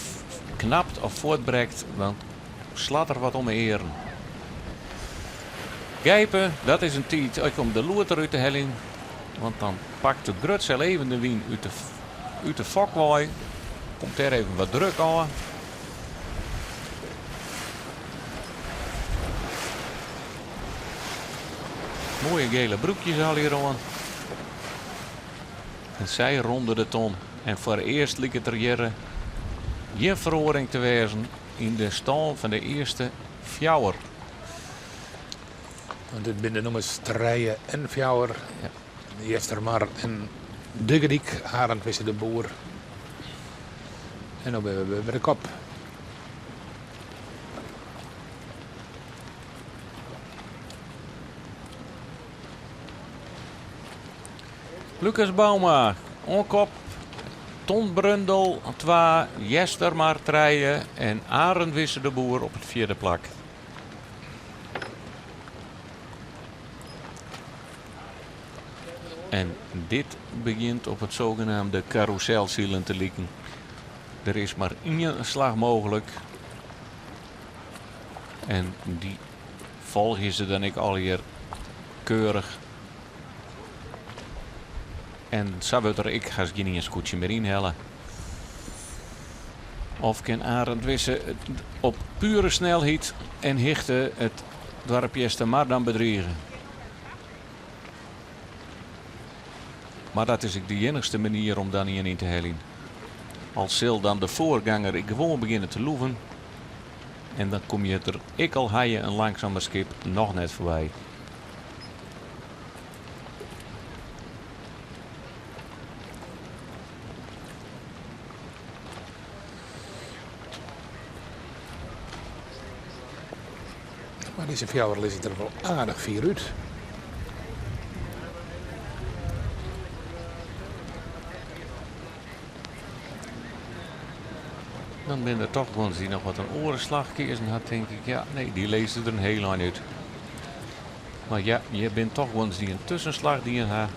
knapt of voortbrekt, dan slaat er wat om eren. Gijpen, dat is een tijd. Ik kom de loer eruit de helling. Want dan pakt de grutsel even de wien uit de fokwaai. Komt er even wat druk aan. Mooie gele broekjes al hier aan. En zij ronden de ton. En voor eerst liep het er hier geen verhoring te wezen in de stand van de eerste fjouwer. Want dit binnen noemen Strijen en Fjouwer. Ja. Jestermar en Duggediek. Arend Wisse de Boer. En dan hebben we bij de kop. Lucas Bauma, onkop. Ton Brundel, 2, Jestermar 3 en Arend Wisse de Boer op het 4e plak. En dit begint op het zogenaamde carouselzielen te lieken. Er is maar één slag mogelijk. En die volgen ze dan ik al hier keurig. En Sabutter, ik ga geen eens koetje meer inhellen. Of kan Arend Wisse op pure snelheid en hichte het dorpje Jestermar dan bedriegen. Maar dat is ook de enigste manier om dan hier in te hellen. Als zal dan de voorganger ik gewoon beginnen te loeven. En dan kom je er ik al haaien een langzamer skip nog net voorbij. Maar deze Fjouwer is er wel aardig 4 uit. Dan ben er toch gewoon die nog wat een orenslag kiezen had, denk ik. Ja, nee, die leest er een heel lang uit. Maar ja, je bent toch gewoon die een tussenslag die je hebt.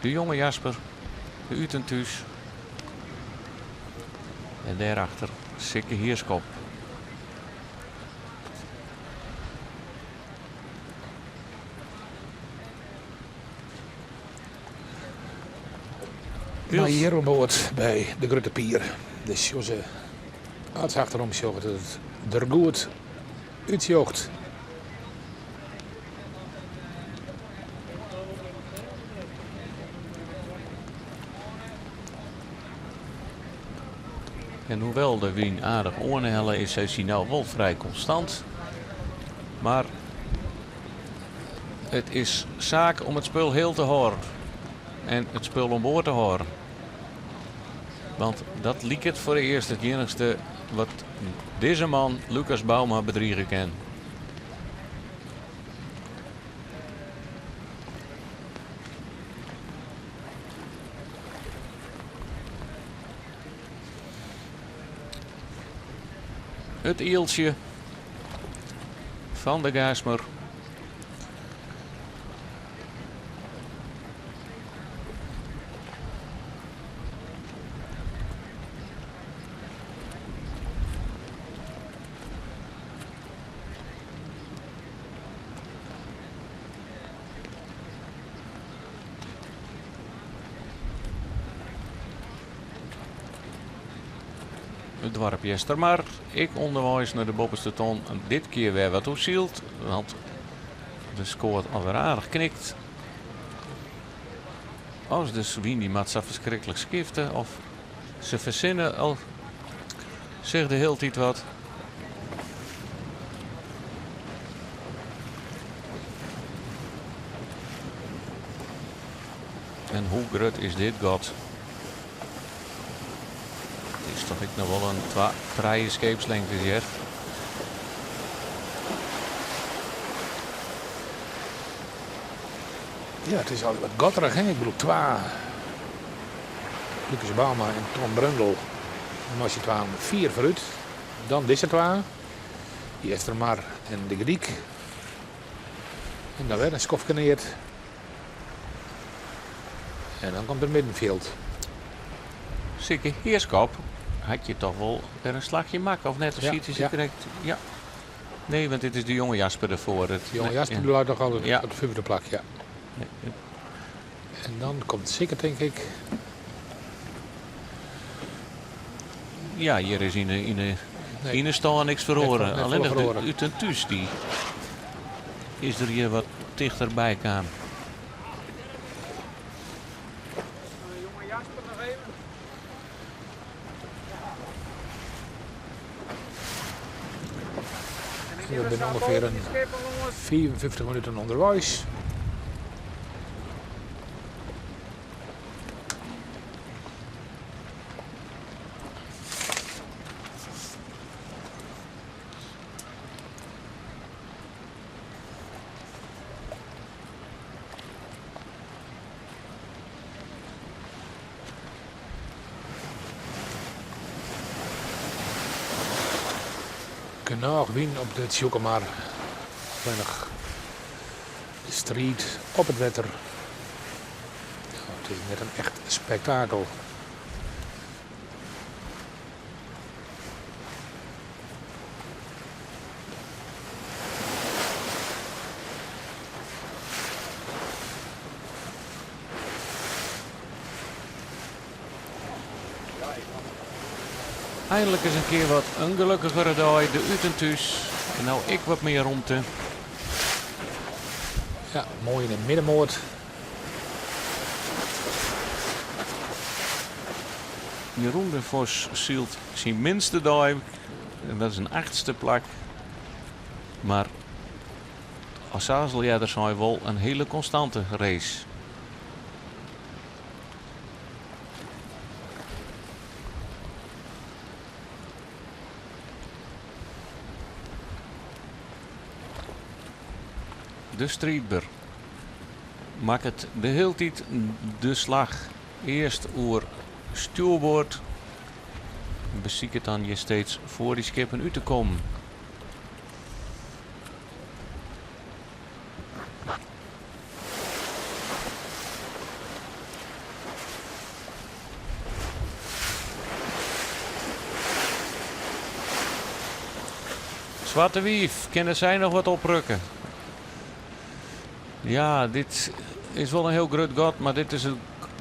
De jonge Jasper, de Utentuus. En daarachter Sikke Heerskop. Maar hier om boord bij de Grote Pier. Dus Jose als achterom zorgt dat het er goed uitjoogt. En hoewel de wien aardig oornellen is hij nou wel vrij constant. Maar het is zaak om het spul heel te horen. En het spul om boord te horen. Want dat liep het voor de eerst het enigste wat deze man Lucas Bauma bedriegen kan. het eeltje van de Gaasmer. Het dorp Jestermar. Ik onderwijs naar de bovenste ton. Dit keer weer wat opzielt. Want de scoort alweer aardig knikt. Als de Swien die maat zo verschrikkelijk skiften. Of ze verzinnen al. Zegt de hele tijd wat. En hoe groot is dit god? Is toch ik nog wel een traaie scheepslengte hier. Ja, het is al wat gotterig, hè? Ik bedoel, Lucas Bauma en Tom Brundel. En als je 4 vooruit, dan deze 2. Jestermar en de Griek. En dan weer een skofkeneerd. En dan komt er middenveld. Zeker, Heerskop. Had je toch wel weer een slagje maken of net? Of ziet hij zich direct? Ja. Nee, want dit is de jonge Jasper ervoor. De jonge Jasper die luidt nog altijd op de 5e plak, ja. Nee. En dan komt zeker, denk ik. Ja, hier is in de stal niks verloren. Net Alleen verloren. de Utentus die is er hier wat dichterbij kwam. Jonge Jasper nog even. We zijn ongeveer een 54 minuten onderwijs. Knaag win op de Tjoekamar. Weinig street op het wetter. Ja, het is net een echt spektakel. Eindelijk eens een keer wat ongelukkigere dag, de Utentus. En nou ik wat meer rondte. Ja, mooi in de middenmoot. Jeroen de Vos zielt zijn minste dag. En dat is een 8e plak. Maar als Azeljader zijn wel een hele constante race. De Streetber maakt het de hele tijd de slag. Eerst oer stuurboord. Beziek het dan je steeds voor die skippen uit te komen. Zwarte Wief, kunnen zij nog wat oprukken? Ja, dit is wel een heel groot god, maar dit is een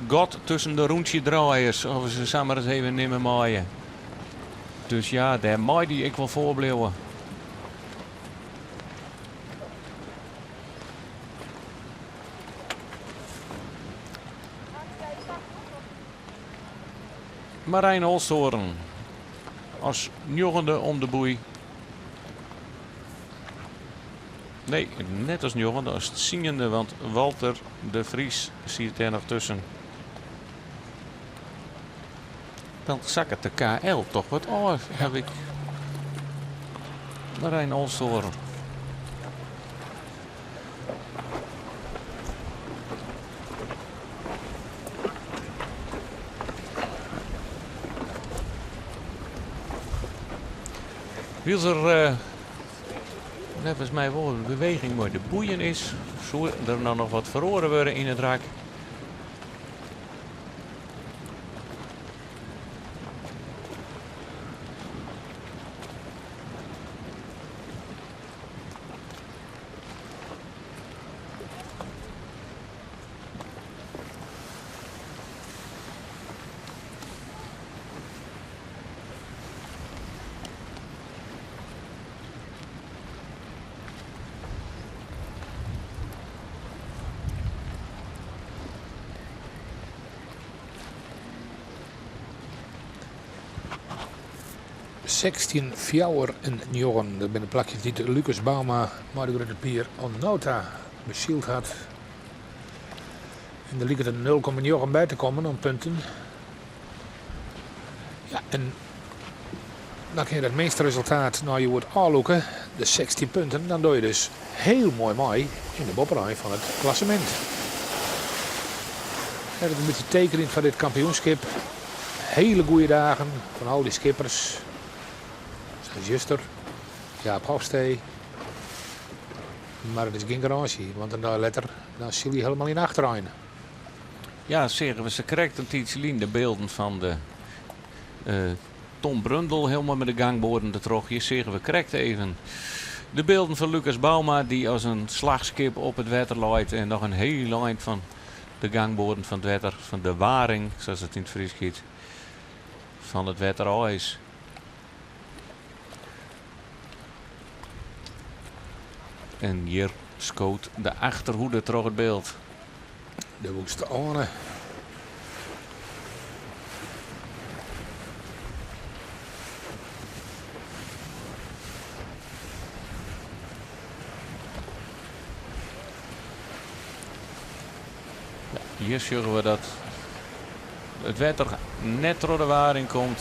god tussen de roentje draaiers. Of ze samen eens even nemen maaien. Dus ja, daar maai die ik wel voorblijven. Marijn Holshoorn als joggende om de boei. Nee, net als joggende, als het zingende, want Walter de Vries ziet er nog tussen. Dan zak het de KL toch wat af, heb ik. Marijn Holshoorn. Wie er volgens mij wel een beweging maar de boeien is. Zo er nou nog wat verloren worden in het rak. ...16 fjouwer en Njorren. Dat zijn de plakjes die de Lucas Bauma, maar de Grote Pier Onnota beschild had. En er liep er 0,9 bij te komen aan punten. Ja, en dan kun je het meeste resultaat naar je wordt aanloeken, de 16 punten, dan doe je dus heel mooi mee in de bopperij van het klassement. Dat is een beetje tekening van dit kampioenschap. Hele goede dagen van al die skippers. Zijn zuster, Jaap Hofstee. Maar het is geen garage, want dan letter, dan zie je helemaal in achteraan. Ja, zeggen we ze correct een tijdje de beelden van de Tom Brundel helemaal met de gangboorden erop. Hier zeggen we correct even de beelden van Lucas Bauma die als een slagskip op het wetter loopt en nog een heel eind van de gangboorden van het wetter, van de waring, zoals het in het Fries giet, van het wetter is. En hier scoot de achterhoede terug het beeld. De woeste Arne. Ja, hier zien we dat het wetter net door de waring komt.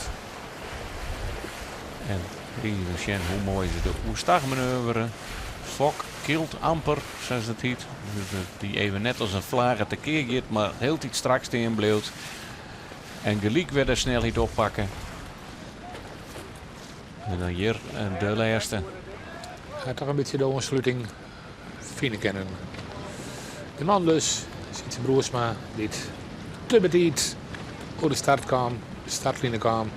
En hier zien hoe mooi ze de oestagmanoeuvre. Fok kilt amper, zoals het heet. Die even net als een vlager tekeer gaat, maar heel iets straks tegen bleef. En gelijk weer de snelheid oppakken. En dan hier de laatste. Gaat toch een beetje de ontsluiting vinden kennen. De man dus, ziet zijn Broersma, die te betiet voor de start kwam, de startlinie kwam.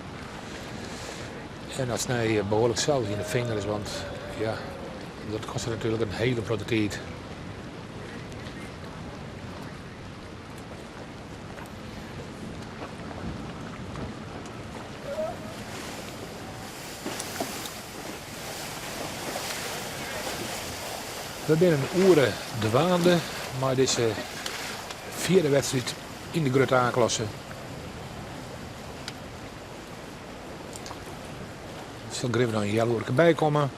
En dat snij behoorlijk zout in de vingers, want ja, dat kostte natuurlijk een hele grote tijd. We zijn een uren dwaande, maar deze vierde wedstrijd in de Grote A-klasse. Zal Grim dan een Jaloerke bij komen.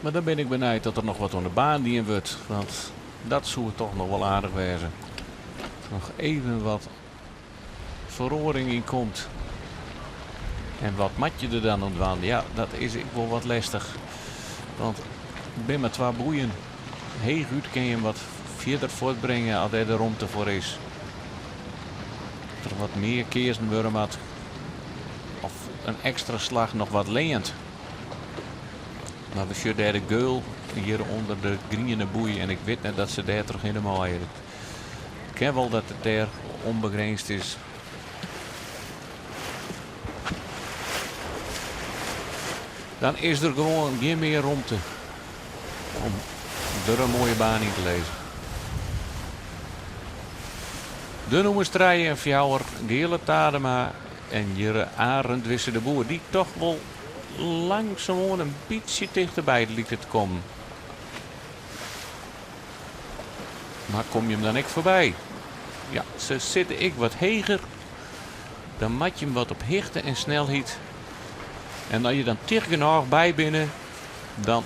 Maar dan ben ik benieuwd dat er nog wat aan de baan die in wordt. Want dat zou toch nog wel aardig wezen. Nog even wat verroring in komt. En wat mat je er dan aan? Ja, dat is wel wat lastig. Want ik ben met 2 boeien. Heel goed kun je hem wat verder voortbrengen als er de ruimte voor is. Dat er wat meer keersen had. Of een extra slag nog wat leent. Maar we zien daar de geul hier onder de groene boei. En ik weet net dat ze daar terug helemaal hebben. Ik ken wel dat het daar onbegrensd is. Dan is er gewoon geen meer ruimte om er een mooie baan in te lezen. De noemerstrijen en Fjouwer, Gele Tadema en Jere Arend wissen de boer. Die toch wel langzaam een beetje dichterbij liet het komen. Maar kom je hem dan ook voorbij? Ja, ze zitten ik wat heger. Dan mat je hem wat op hichte en snelheid. En als je dan tegenwoordig bij binnen, dan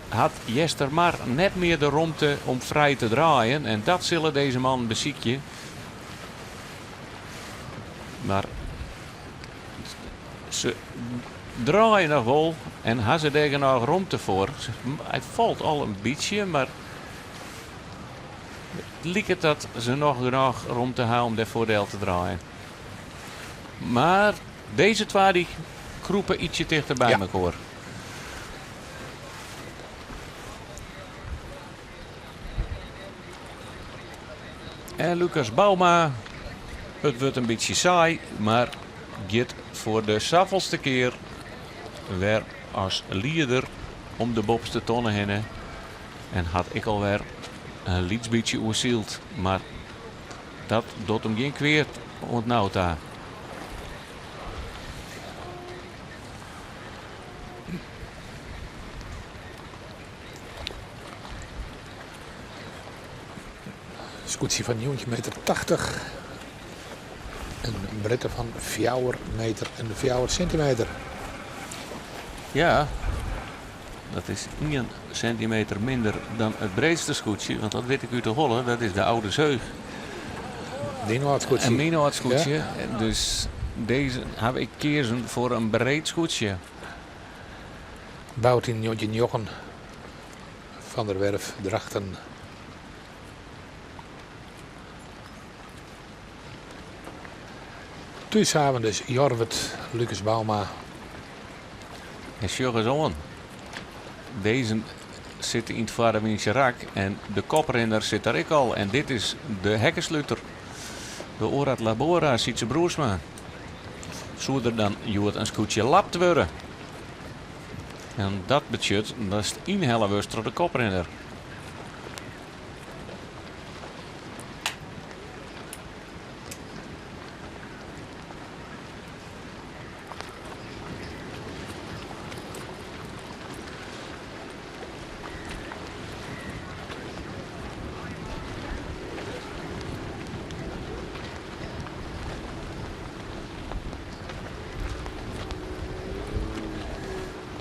had Jester maar net meer de ruimte om vrij te draaien. En dat zullen deze man beziekje. Maar ze draaien nog wel en hebben ze daar nog ruimte voor. Het valt al een beetje, maar het lijkt dat ze nog genoeg ruimte hebben om dat voordeel te draaien. Maar deze 2 die kroepen ietsje dichterbij Ja. elkaar. En Lucas Bouma. Het wordt een beetje saai, maar gaat voor de zoveelste keer weer als leider om de bobste tonnen heen. En had ik alweer een lietsbeetje oerzield. Maar dat doet hem geen kweert ontnauwd daar. Scootsie van 9,80 meter. Een breedte van 4 meter en 4 centimeter. Ja, dat is 1 centimeter minder dan het breedste scootje. Want dat weet ik u te hollen, dat is de oude zeug. Dino scootsie. Een Minoat scootje. Dus deze heb ik kiezen voor een breed scootje. Bouwt in Jochen van der Werf, Drachten. Thuis hebben dus Jorwet, Lucas Bouma. En sjoggens on. Deze zit in het Vaderwiense rak en de koprenner zit daar ik al. En dit is de hekkensluiter. De Orad Labora, Sietse Broersma. Zoeder dan Joert een scootje lapt worden. En dat betekent, dat is het inhellen de koprenner.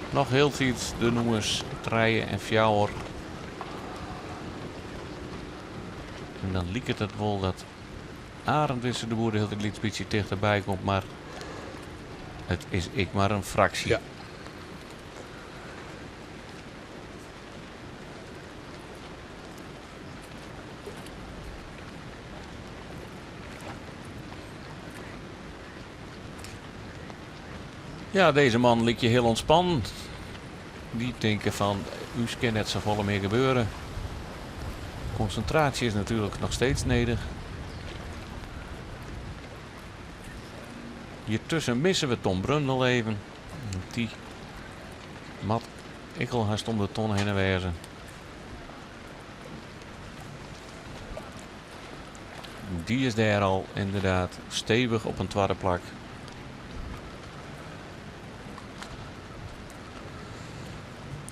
Nog heel veel de nummers 3 en 4. En dan liep het wel dat Arend Wisse de Boer heel het lied beetje dichterbij komt, maar het is ik maar een fractie. Ja. Ja, deze man liet je heel ontspannen. Die denken van, u kan net zo volle meer gebeuren. Concentratie is natuurlijk nog steeds nodig. Hiertussen missen we Tom Brundel even. Die mat ikkel haast om de ton heen en wezen. Die is daar al inderdaad stevig op een tweede plak.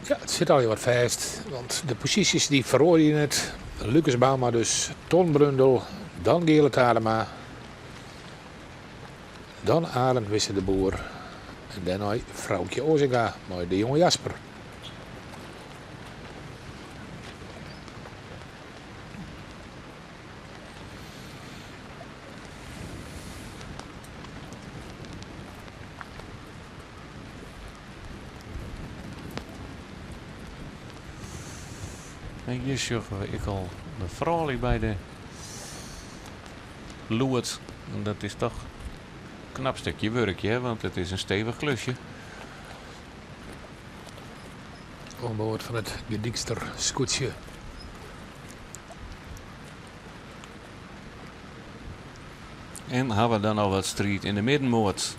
Ja, het zit al heel wat vast. Want de posities die verhoor je net. Lucas Bouma dus, Ton Brundel, dan Gerrit Adema. Dan Arend Wisse de Boer. En dan nog vrouwtje Ozinga, maar de jonge Jasper. En hier zie ik al de vrouw bij de Loert. En dat is toch een knap stukje werkje, hè, want het is een stevig klusje. Onboord van het Gedikster scootje. En hebben we dan al wat strijd in de middenmoot.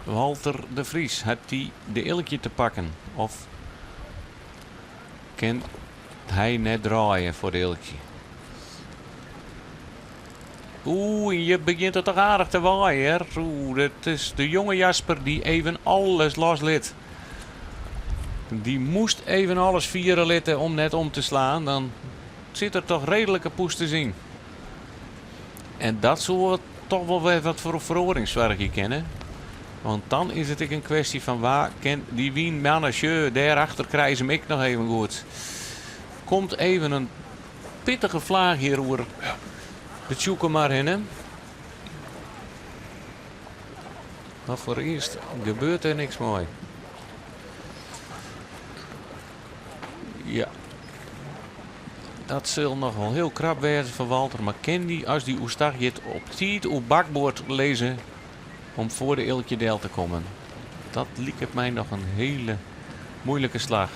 Walter de Vries, had hij de ilkje te pakken? Of kan hij net draaien voor de ilkje? Oeh, je begint het toch aardig te waaien, hè? Oeh, dat is de jonge Jasper die even alles losliet. Die moest even alles vieren litten om net om te slaan. Dan zit er toch redelijke poes te zien. En dat zullen we toch wel weer wat voor verhoringswerkje kennen. Want dan is het een kwestie van waar kan die wien mannetje daarachter krijgen ze hem ik nog even goed. Komt even een pittige vlaag hier over de tjoeken maar in, hè. Maar voor eerst gebeurt er niks mooi. Ja. Dat zal nog wel heel krap werden van Walter. Maar kan die, als die oestagjet op tijd op bakboord lezen, om voor de Ilkje Del te komen. Dat liep het mij nog een hele moeilijke slag.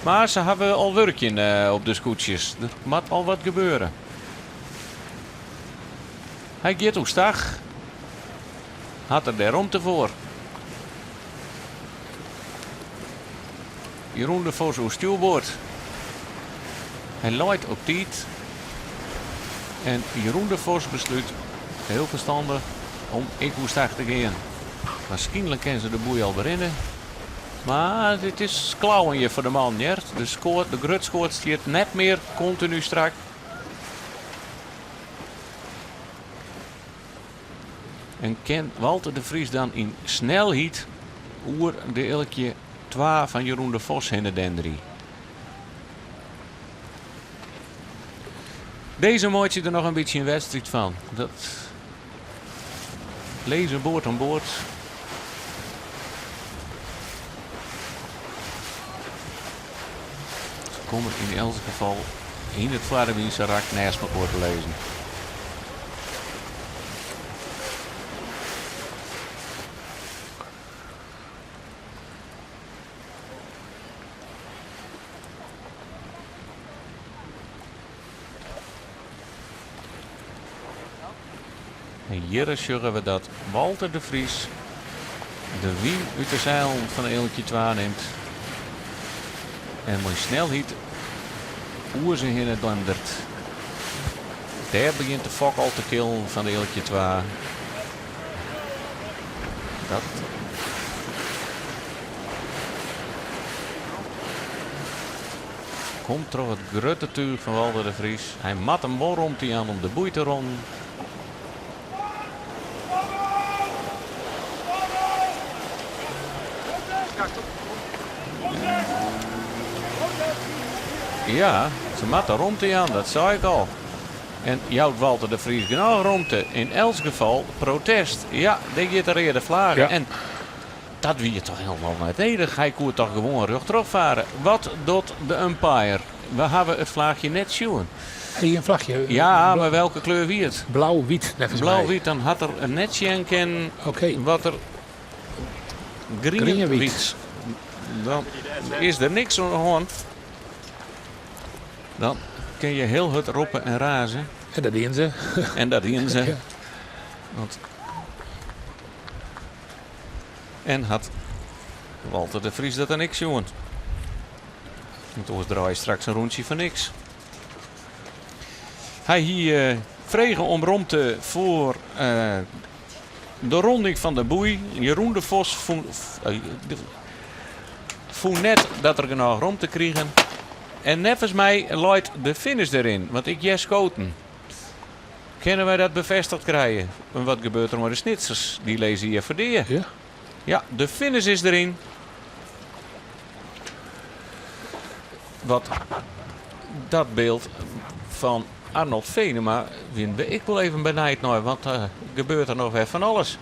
Maar ze hebben al werkje op de scootjes. Er moet al wat gebeuren. Hij gaat hoe stag. Had er de ruimte voor. Jeroen de Vos op stuurboord. Hij leidt op tijd. En Jeroen de Vos besluit, heel verstandig, om ik hoe stag te gaan. Waarschijnlijk kennen ze de boei al beginnen. Maar dit is klauwen voor de man, Jert. De grut scoort stiert net meer continu strak. En kent Walter de Vries dan in snelheid oer de Ilkje 2 van Jeroen de Vos heen den 3. Deze maakt je er nog een beetje een wedstrijd van. Dat lezen boord aan boord. Ze komen in elk geval in het Vaderwiense rak naast elkaar te lezen. En hier zeggen we dat Walter de Vries de wien uit de zeil van Ilkje 2 neemt. En mooi snelheid oer ze in het landert. Daar begint de fok al te killen van de Ilkje 2. Dat komt toch het grote tuur van Walter de Vries. Hij mat hem wel rond die aan om de boei te ronden. Ja, ze mat er rond aan, dat zei ik al. En jouwt Walter de Vries genoeg rondte. In elk geval protest. Ja, die gaat er eerder vlagen. Ja. En dat wie je toch helemaal niet enig. Hij kon toch gewoon rug terug varen. Wat doet de umpire? We hebben het vlaagje net zien. Hey, een vlagje. Ja, maar welke kleur wie het? Blauw-wit, net als blauw-wit, dan had er een netje en wat er groen-wit. Dan is er niks aan de hand. Dan kun je heel hard roepen en razen. En dat doen ze. En dat doen ze. Ja. Want en had Walter de Vries dat er niks jongen. Want anders draai je straks een rondje van niks. Hij hier vregen om romte voor de ronding van de boei. Jeroen de Vos voel net dat er genoeg romte kregen. En nevens mij luidt de finish erin. Want ik jes schoten. Kunnen wij dat bevestigd krijgen? En wat gebeurt er met de snitsers? Die lezen hier voor die. Ja. Ja, de finish is erin. Wat dat beeld van Arnold Venema vinden ik wel even benijd naar. Want gebeurt er nog weer van alles.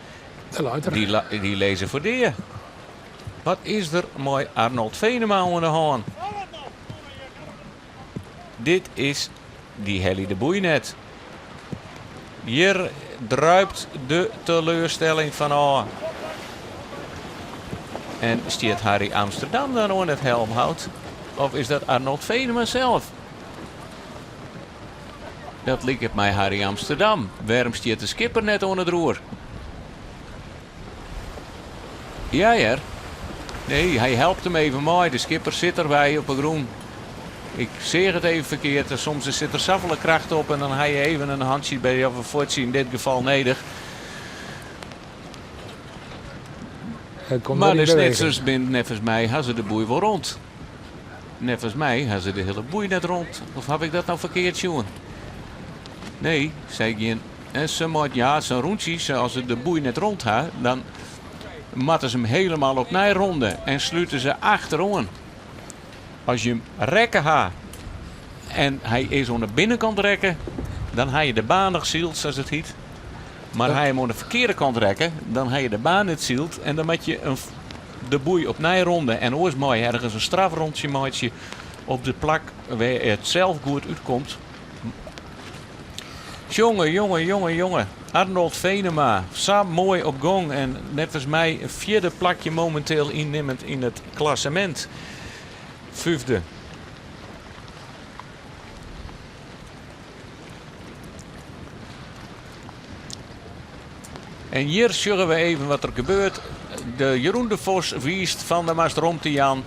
Die lezen voor die. Wat is er mooi Arnold Venema aan de hand? Dit is die Helly de Boei net. Hier druipt de teleurstelling van aan. En stiert Harry Amsterdam dan aan het helmhout? Of is dat Arnold Venema zelf? Dat lijkt het mij Harry Amsterdam. Waarom stiert de skipper net aan het roer? Ja, ja. Nee, hij helpt hem even mooi. De skipper zit erbij op een groen. Ik zeg het even verkeerd. Soms zit er zoveel kracht op en dan ga je even een handje bij of een voetje in dit geval nodig. Maar de snitsers binnen nevens mij hebben ze de boei wel rond. Nevens mij hebben ze de hele boei net rond. Of heb ik dat nou verkeerd, jongen? Nee, zei ik. En ze moet, ja, zo'n rondje, als ze de boei net rond hebben, dan matten ze hem helemaal op ronden en sluiten ze achterom. Als je hem rekken hebt en hij is aan de binnenkant rekken, dan heb je de baan nog zield, zoals het heet. Maar hij hem aan de verkeerde kant rekken, dan heb je de baan niet zield en dan moet je de boei op ronden. En ooit mooi ergens een strafrondje maatje op de plak waar het zelf goed uitkomt. Jongen. Arnold Venema. Samen mooi op gong. En net als mij een 4e plakje momenteel innemend in het klassement. 5e. En hier zullen we even wat er gebeurt. De Jeroen de Vos wiest van de Mast Romte Jan.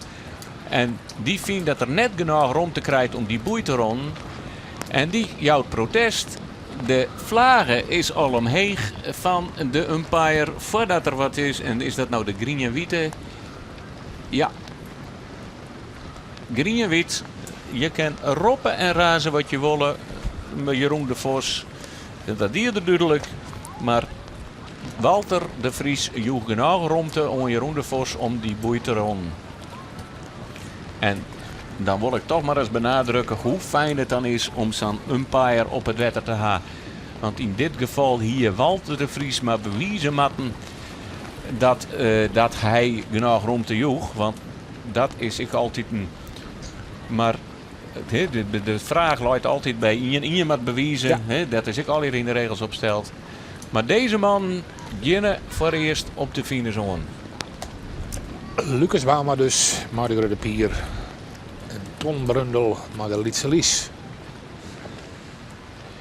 En die vindt dat er net genoeg romte krijgt om die boei te ronden. En die jouwt protest. De vlaggen is al omheen van de umpire voordat er wat is. En is dat nou de groen en witte? Ja. Groen en wit. Je kan roppen en razen wat je wil. Met Jeroen de Vos. Dat dierde duidelijk. Maar Walter de Vries joeg genoeg romte om Jeroen de Vos om die boei te ronden. En dan wil ik toch maar eens benadrukken hoe fijn het dan is om zo'n umpire op het wetter te hebben. Want in dit geval hier Walter de Vries maar bewijzen matten dat hij genoeg romte joeg. Want dat is ik altijd een... Maar de vraag luidt altijd bij je moet bewijzen. Ja. Dat is ik al hier in de regels opsteld. Maar deze man beginnen voor eerst op de fine zone. Lucas Bauma dus, Mardi de Pier. En Ton Brundel, maar de Lietse Lies.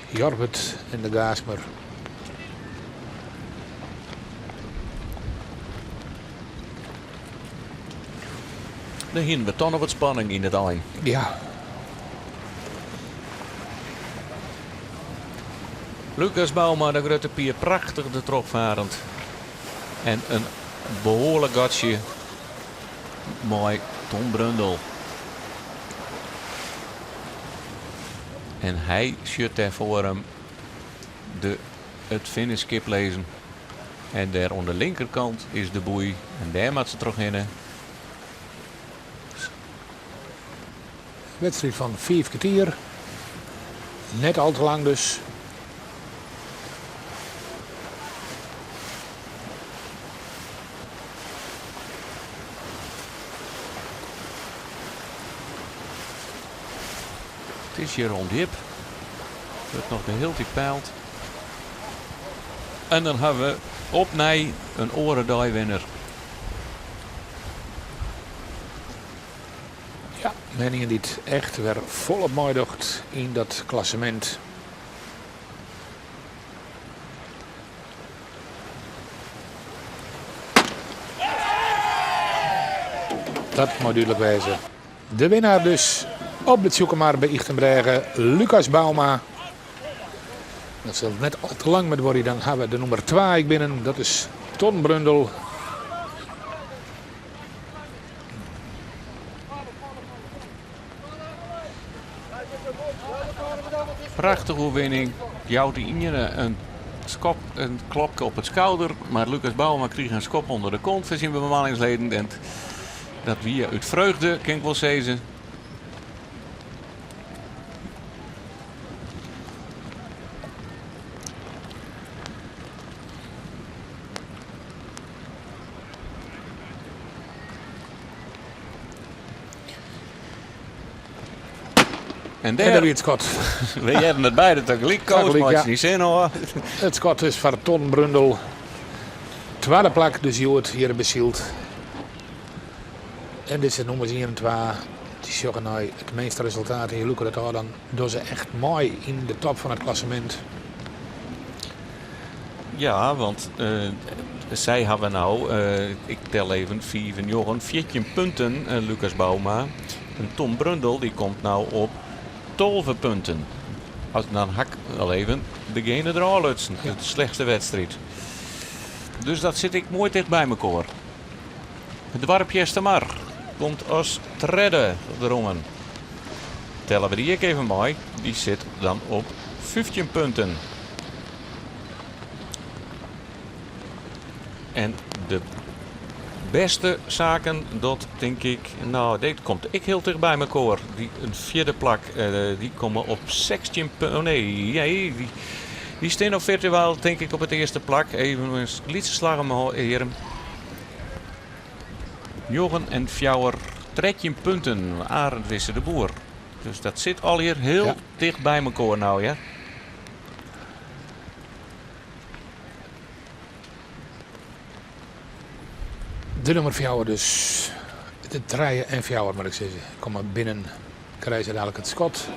Jorbert en de Gaasmer. Er hingen we toch nog wat spanning in het eind. Ja. Lucas Bauma, de Grote Pier, prachtig de tropvarend. En een behoorlijk gatje. Mooi, Ton Brundel. En hij schudt daar voor hem het finishskip lezen. En daar aan de linkerkant is de boei. En daar moet ze terug in. Wedstrijd van 5 kwartier. Net al te lang dus. Het is hier rond hip. Het nog de heel die pijlt. En dan hebben we opnieuw een orendijwinner. Ja, meningen die het echt weer volop mooi docht in dat klassement. Dat moet duidelijk wijzen. De winnaar dus op het Zoekermaar bij Ichtenbregen, Lucas Bauma. Dat zal net al te lang met worden. Dan hebben we de nummer 2 binnen. Dat is Ton Brundel. Prachtige overwinning. Jouwt die een klopje op het schouder. Maar Lucas Bauma kreeg een schop onder de kont van zijn bemanningsleden. En dat wie uit vreugde, kan ik wel zeggen. En daar weer het schot. We hebben het beide tegelijk coach, maar het is niet zin hoor. Het schot is van Ton Brundel. Tweede plak, dus je wordt hier bezield. En dit is de nummer 1 en 2. Het is het meeste resultaat. En je lukt het al, dan doen ze echt mooi in de top van het klassement. Ja, want zij hebben nou, ik tel even, 14 punten, Lucas Bauma. En Ton Brundel die komt nou op 12 punten. Dan hak al even degene er al uit. De slechtste wedstrijd. Dus dat zit ik mooi dicht bij elkaar. Het dwarpje Estamar komt als tredde erom. Tellen we die even mooi. Die zit dan op 15 punten. En de beste zaken, dat denk ik, nou dit komt ik heel dicht bij elkaar. Een 4e plak, die komen op 16 punten. Oh nee, die staan nog virtueel denk ik op het eerste plak. Even een lietse slag maar heren. Jochen en Fjouwer 13 punten. Arend Wisse, de Boer. Dus dat zit al hier heel dicht bij elkaar nou, ja. De nummer 4 dus. De 3 en 4 moet ik zeggen. Kom maar binnen. Krijgen ze dadelijk het schot.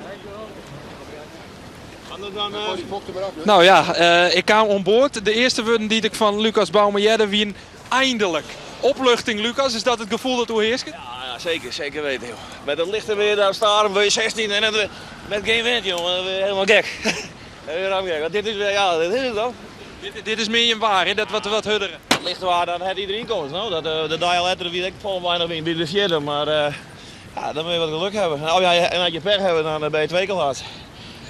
Nou ja, ik kwam on boord. De eerste woorden die ik van Lucas Bauma wie eindelijk. Opluchting, Lucas, is dat het gevoel dat u heerst? Ja, zeker weten, joh. Met het lichte weer daar staan, we 16 en met geen wind, jongen. Helemaal gek. Helemaal gek. Want dit is het dan. Dit is meer een waar, hè? Dat wat hudderen. Het lichte waar, dan had iedereen komen. Nou? Dat de dial letter wie ik volgens mij nog in bij de vierde, maar ja, dan moet je wat geluk hebben. Nou ja, en als je pech hebben, dan ben je 2 keer laat.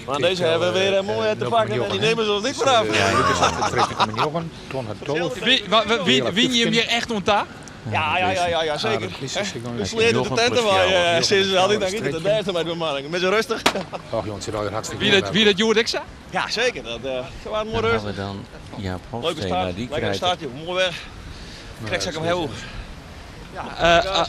Maar deze hebben we weer mooi te pakken en die nemen ze ons niet vanaf. Ja, Lucas had de trekken van Jochen. Ton had 12. Win je hem hier echt ontdaan? Ja, zeker. We sleden de tenten waar sinds al die dag niet de derde met mijn man. Met zo rustig. Och jongens, zit al hartstikke Wie dat Joerd ik zei? Ja, zeker. Dat waren mooi Dan rustig. hebben we dan Jaap Leuke Hofsteen. start. Die Lekker krijgt startje. Mooi weg. Krijg ik hem heel.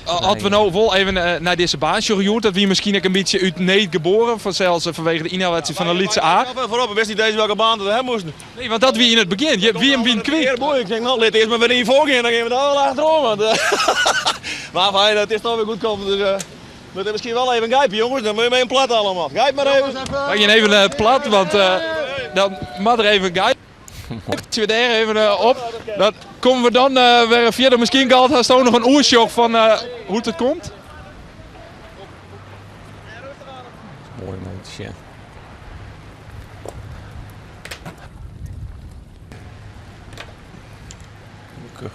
Als we nou wel even naar deze baan Joerd, dat wie misschien ook een beetje uit Neet geboren, zelfs vanwege de inhaalwedstrijd van de Lietse A. Voorop, we wisten niet deze welke baan we hebben moesten. Nee, want dat wie in het begin. Wie hem wien kwijt. Ik denk, nou, let eerst maar weer in voor gaan, dan gaan we daar wel achterom. Want, maar fijn, het is toch weer goed komen. Dus we moeten misschien wel even gijpen, jongens. Dan moet je mee een plat allemaal. Gijp maar even. Mag je even plat, want dan mag er even gijpen. Twee daar even op. Dan komen we dan weer verder. Misschien gehad hast ook nog een oersjoch van hoe het komt. mooi meisje.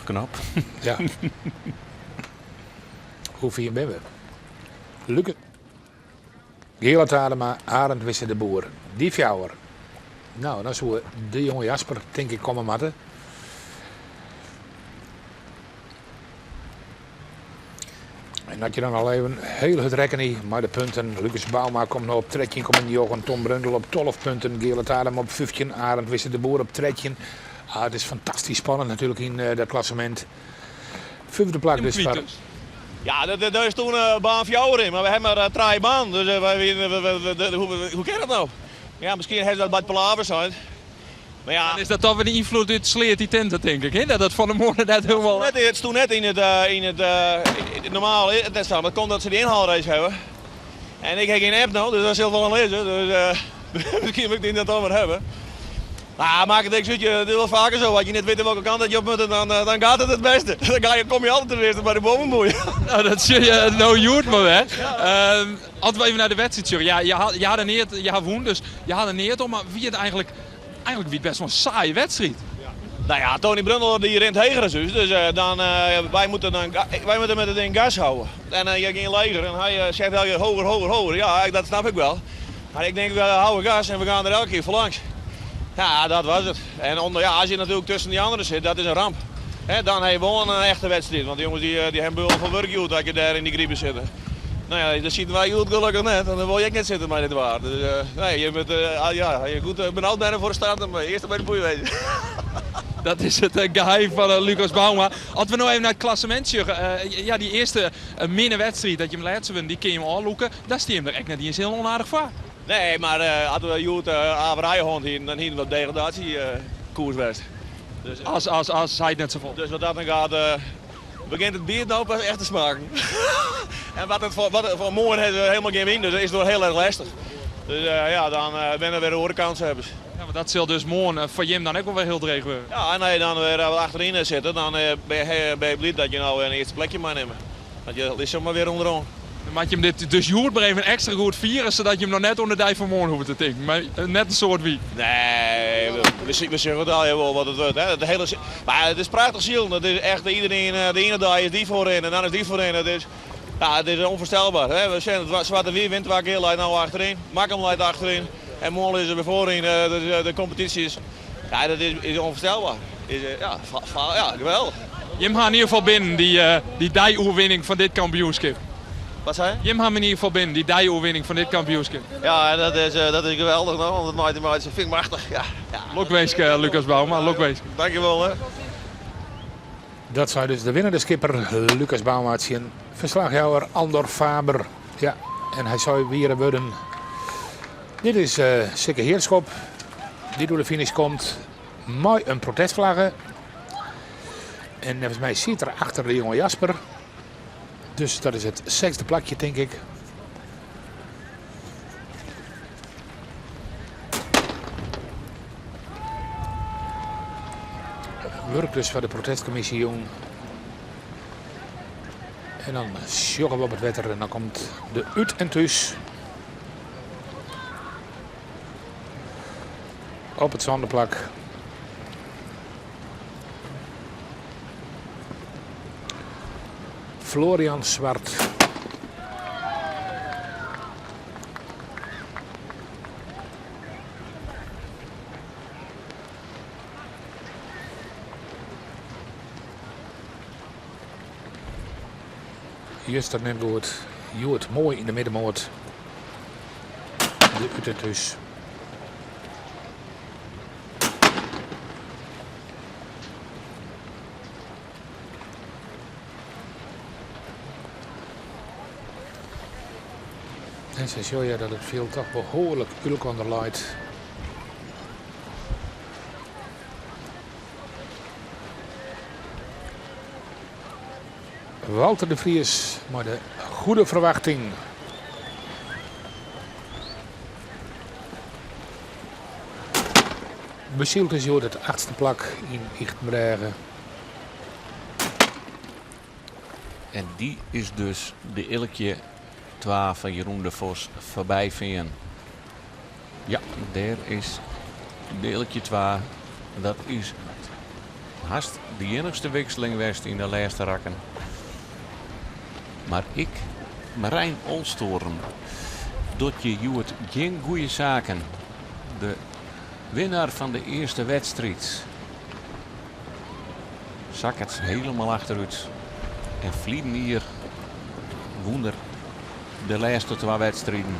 Knap. Ja. Hoe vier ben we? Lukken. Gela Tadema, Arend Wisse de Boer. Die fjouwer. Nou, dan zou de jonge Jasper, denk ik, komen matten. En dat je dan al even heel het rekken niet, maar de punten. Lucas Bauma komt nog op 13, komt in Jochen. Tom Brundel op 12 punten. Gela Tadema op 15. Arend Wisse de Boer op 13. Ah, het is fantastisch spannend natuurlijk in dat klassement. 5e plek dus. Ja, daar is toen baan 4 in, maar we hebben maar 3 baan. Dus hoe kan dat nou? Ja, misschien heeft dat bij het Palaver zijn. Maar ja, Dan is dat dan weer de invloed uit sleert die tenten, denk ik. Hè? Dat dat van de morgen net helemaal... het is toen net in het normale teststand. Dat komt dat ze die inhaalrace hebben. En ik heb geen app nou, dus dat is wel een lezen. Dus misschien moet ik die net over hebben. Nou, maak het denk ik wel vaker zo. Als je niet weet welke kant dat je op moet, dan gaat het beste. Dan kom je altijd ten eerste bij de bovenboei. Nou, dat zie je nou Joert maar hè. Als we even naar de wedstrijd zien. Ja, je had er neer, je had woen, dus je had er neer om, maar wie het eigenlijk wie het best wel een saaie wedstrijd. Nou ja, Tony Brundel die rent heger dus wij moeten met het ding gas houden. En je ging leger en hij zegt elke keer hoger. Ja, dat snap ik wel. Maar ik denk, we houden gas en we gaan er elke keer voor langs. Ja, dat was het. En als je natuurlijk tussen die anderen zit, dat is een ramp. Dan heb je wel een echte wedstrijd. Want de jongens die hebben wel van werk uit dat je daar in die griepen zit. Nou ja, dat zien wij goed gelukkig net. En dan wil je ook niet zitten bij dit waar. Dus nee, je bent je goed benauwd bijna voor de start. Maar eerst bij de boei wezen. Dat is het geheim van Lucas Bauma. Als we nou even naar het klassement ja, die eerste minnenwedstrijd dat je hem laatste wint, die kun je hem aanloeken. Daar stie je hem er echt net niet eens heel onaardig voor. Nee, maar hadden we Joet Averijhond hier, dan hier wat degradatie koers best. Dus, Als hij het net zo vol. Dus wat dat dan gaat, begint het bier nou pas echt te smaken. En wat voor morgen hebben we helemaal geen win, dus dat is door heel erg lastig. Dus ja, dan ben er weer een horekans hebben. Ja, maar dat zal dus morgen voor Jim dan ook wel weer heel dreig worden. Ja, en als je dan weer achterin zitten, dan ben je blij dat je nou een eerste plekje mag nemen. Want je is zomaar weer onderaan. Dan maak je hem dit dus Joert maar even extra goed vieren, zodat je hem nog net onder de dijk van morgen hoeft te tinken. Maar net een soort wie. Nee, we zeggen het al wel wat het wordt. Hè. Maar het is prachtig ziel. Dat is echt iedereen, de ene dag is die voorin en dan is die voorin. Het is onvoorstelbaar. Hè. We zijn het zwarte weer wint waar heel leidt nou achterin. Makkem leidt achterin. En morgen is er weer voorin. De competitie is, ja, dat is onvoorstelbaar. Ja, geweldig. Jim gaat in ieder geval binnen die dij-oerwinning van dit kampioenschap. Wat zei je? Jim gaat in ieder geval binnen, die dij-oerwinning van dit kampioenschap. Ja, dat is geweldig. Nou, want het vind ik machtig. Ja. Lokweesk, Lucas Bauma, lokweesk. Dankjewel. Hè. Dat zou dus de winnende skipper Lucas Bauma zien. Verslagjouwer Andor Faber. Ja, en hij zou weer worden. Dit is Sikke Heerschop. Die door de finish komt. Mooi een protestvlaggen. En volgens mij zit er achter de jonge Jasper. Dus dat is het 6e plakje, denk ik. Werk dus voor de protestcommissie, jong. En dan joggen we op het wetter en dan komt de uit en thuis. Op het zonneplak. Florian Zwart. Juster Nemgoed. Joert mooi in de middenmoot. De Uter dus. En ze zien je dat het veel toch behoorlijk ulk onderleidt. Walter de Vries, maar de goede verwachting. Bezield is het 8e plak in Ichtenbregen. En die is dus de ilkje 12 van Jeroen de Vos voorbij vinden. Ja, daar is de ilkje 12. Dat is haast de enigste wisseling geweest in de laatste rakken. Maar Marijn Olstoren, doet je Joert geen goede zaken. De winnaar van de eerste wedstrijd. Zak het helemaal achteruit. En vliegen hier wonder de laatste 2 wedstrijden.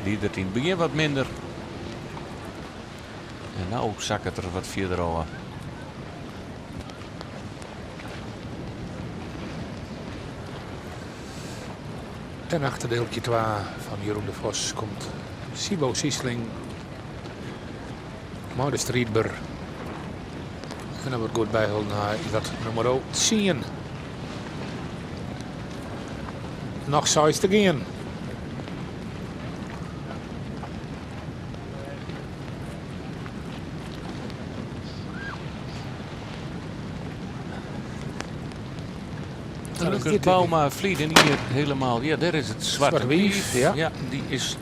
Die er in het begin wat minder. En nou zak het er wat verder over. En achter deeltje 2 van Jeroen de Vos komt Sibo Siesling. Maude Striedber. En dan wordt goed bijgehouden naar dat nummer 10. Nog 6 te gaan. Lucas Bauma vliegen hier helemaal. Ja, daar is het zwarte wief. Ja. Ja, die is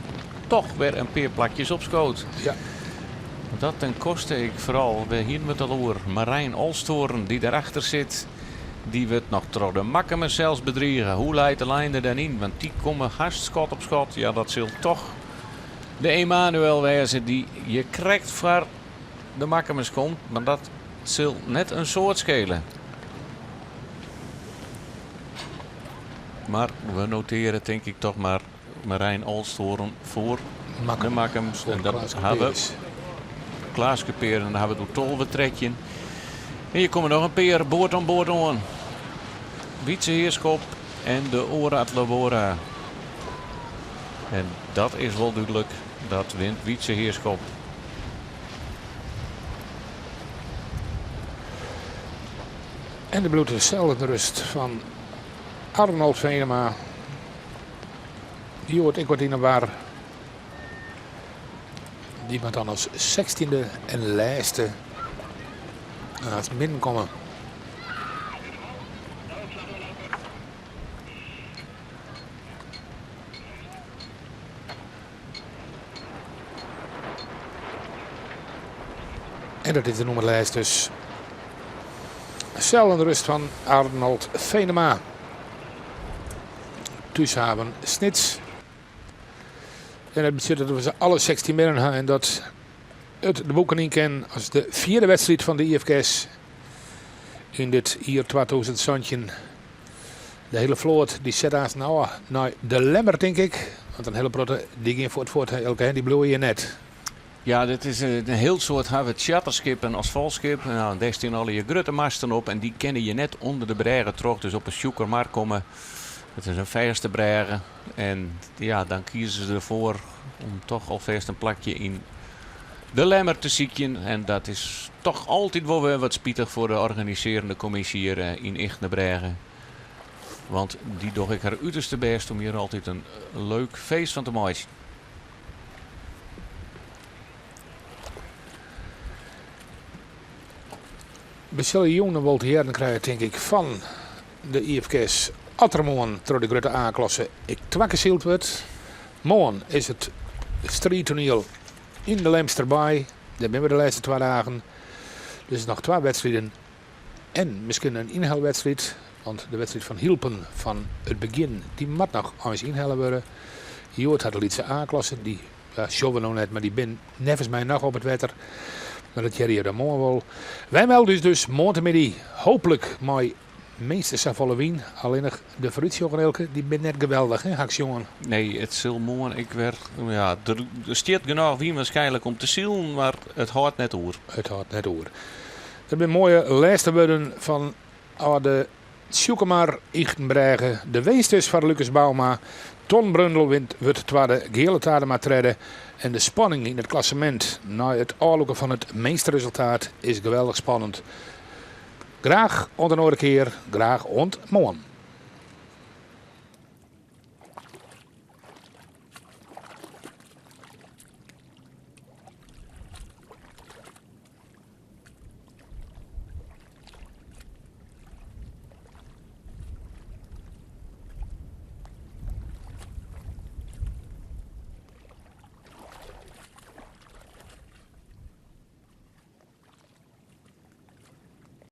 toch weer een paar plakjes op schoot. Ja. Dat ten koste ik vooral, we hier met de Marijn Olstoren die daarachter zit. Die wordt nog door de makken zelfs bedriegen. Hoe leidt de lijn er dan in? Want die komen haast schot op schot. Ja, dat zult toch de Emanuel wezen die je krijgt voor de makkemers komt. Maar dat zult net een soort schelen. Maar we noteren denk ik toch maar Marijn Olstoren voor de makkems. En dat hebben we Klaas Peren. En dan hebben we door Tolwe trekje. En hier komen nog een paar boord aan boord aan. Wietse Heerschop en de Orat Labora. En dat is wel duidelijk. Dat wint Wietse Heerschop. En de bloed dezelfde rust van Arnold Venema. Die hoort ik wat in waar. Die moet dan als 16e en lijste naar het midden komen. En dat is de nummerlijst dus. Zelfde rust van Arnold Venema. Thuishaven Snits. En dat betekent dat we ze alle 16 binnen hebben. En dat het de boeken in kennen als de 4e wedstrijd van de IFK's. In dit jaar 2000 zandje. De hele vloot die zet als nou naar de lemmer denk ik. Want een hele protte die ging voor het voort. Elke die bloeien je net. Ja, dit is een heel soort charterschip en asfaltschip. Nou, daar staan al je grote masten op en die kennen je net onder de bregen terug. Dus op een zoekermarkt komen. Het is een verste bregen. En ja, dan kiezen ze ervoor om toch alvast een plakje in de lemmer te zieken. En dat is toch altijd wel weer wat spietig voor de organiserende commissie hier in Ichtnebregen. Want die doe ik haar uiterste best om hier altijd een leuk feest van te maken. We zullen jongen wel te heren krijgen, denk ik, van de IFK's Attermoon door de grote A-klasse. Ik twakkezield wordt. Morgen is het strijdtoneel in de Lemsterbaai. Daar zijn we de laatste 2 dagen. Dus nog 2 wedstrijden. En misschien een inhaalwedstrijd. Want de wedstrijd van Hielpen van het begin, die moet nog eens inhalen worden. Joort had de Lietse A-klasse. Die showen we nog net, maar die ben nevens mij nog op het wetter. Maar dat Jerry er morgen wel. Wij melden dus morgenmiddag hopelijk mooi meesters van volle wien. Alleen nog de vooruitzoeken die ben net geweldig, hè, Haksjongen? Nee, het zal morgen ik weer. Ja, er staat genoeg wie waarschijnlijk om te zielen, maar het houdt net oer. Het houdt net oer. Dat zijn mooie laatste woorden van de Sjoekemar Ichtenbregen. De weesters van Lucas Bauma. Ton Brundel wordt tweede, Gele Tadema treden. En de spanning in het klassement na het aanlokken van het meesterresultaat is geweldig spannend. Graag onder een keer, graag ont morgen.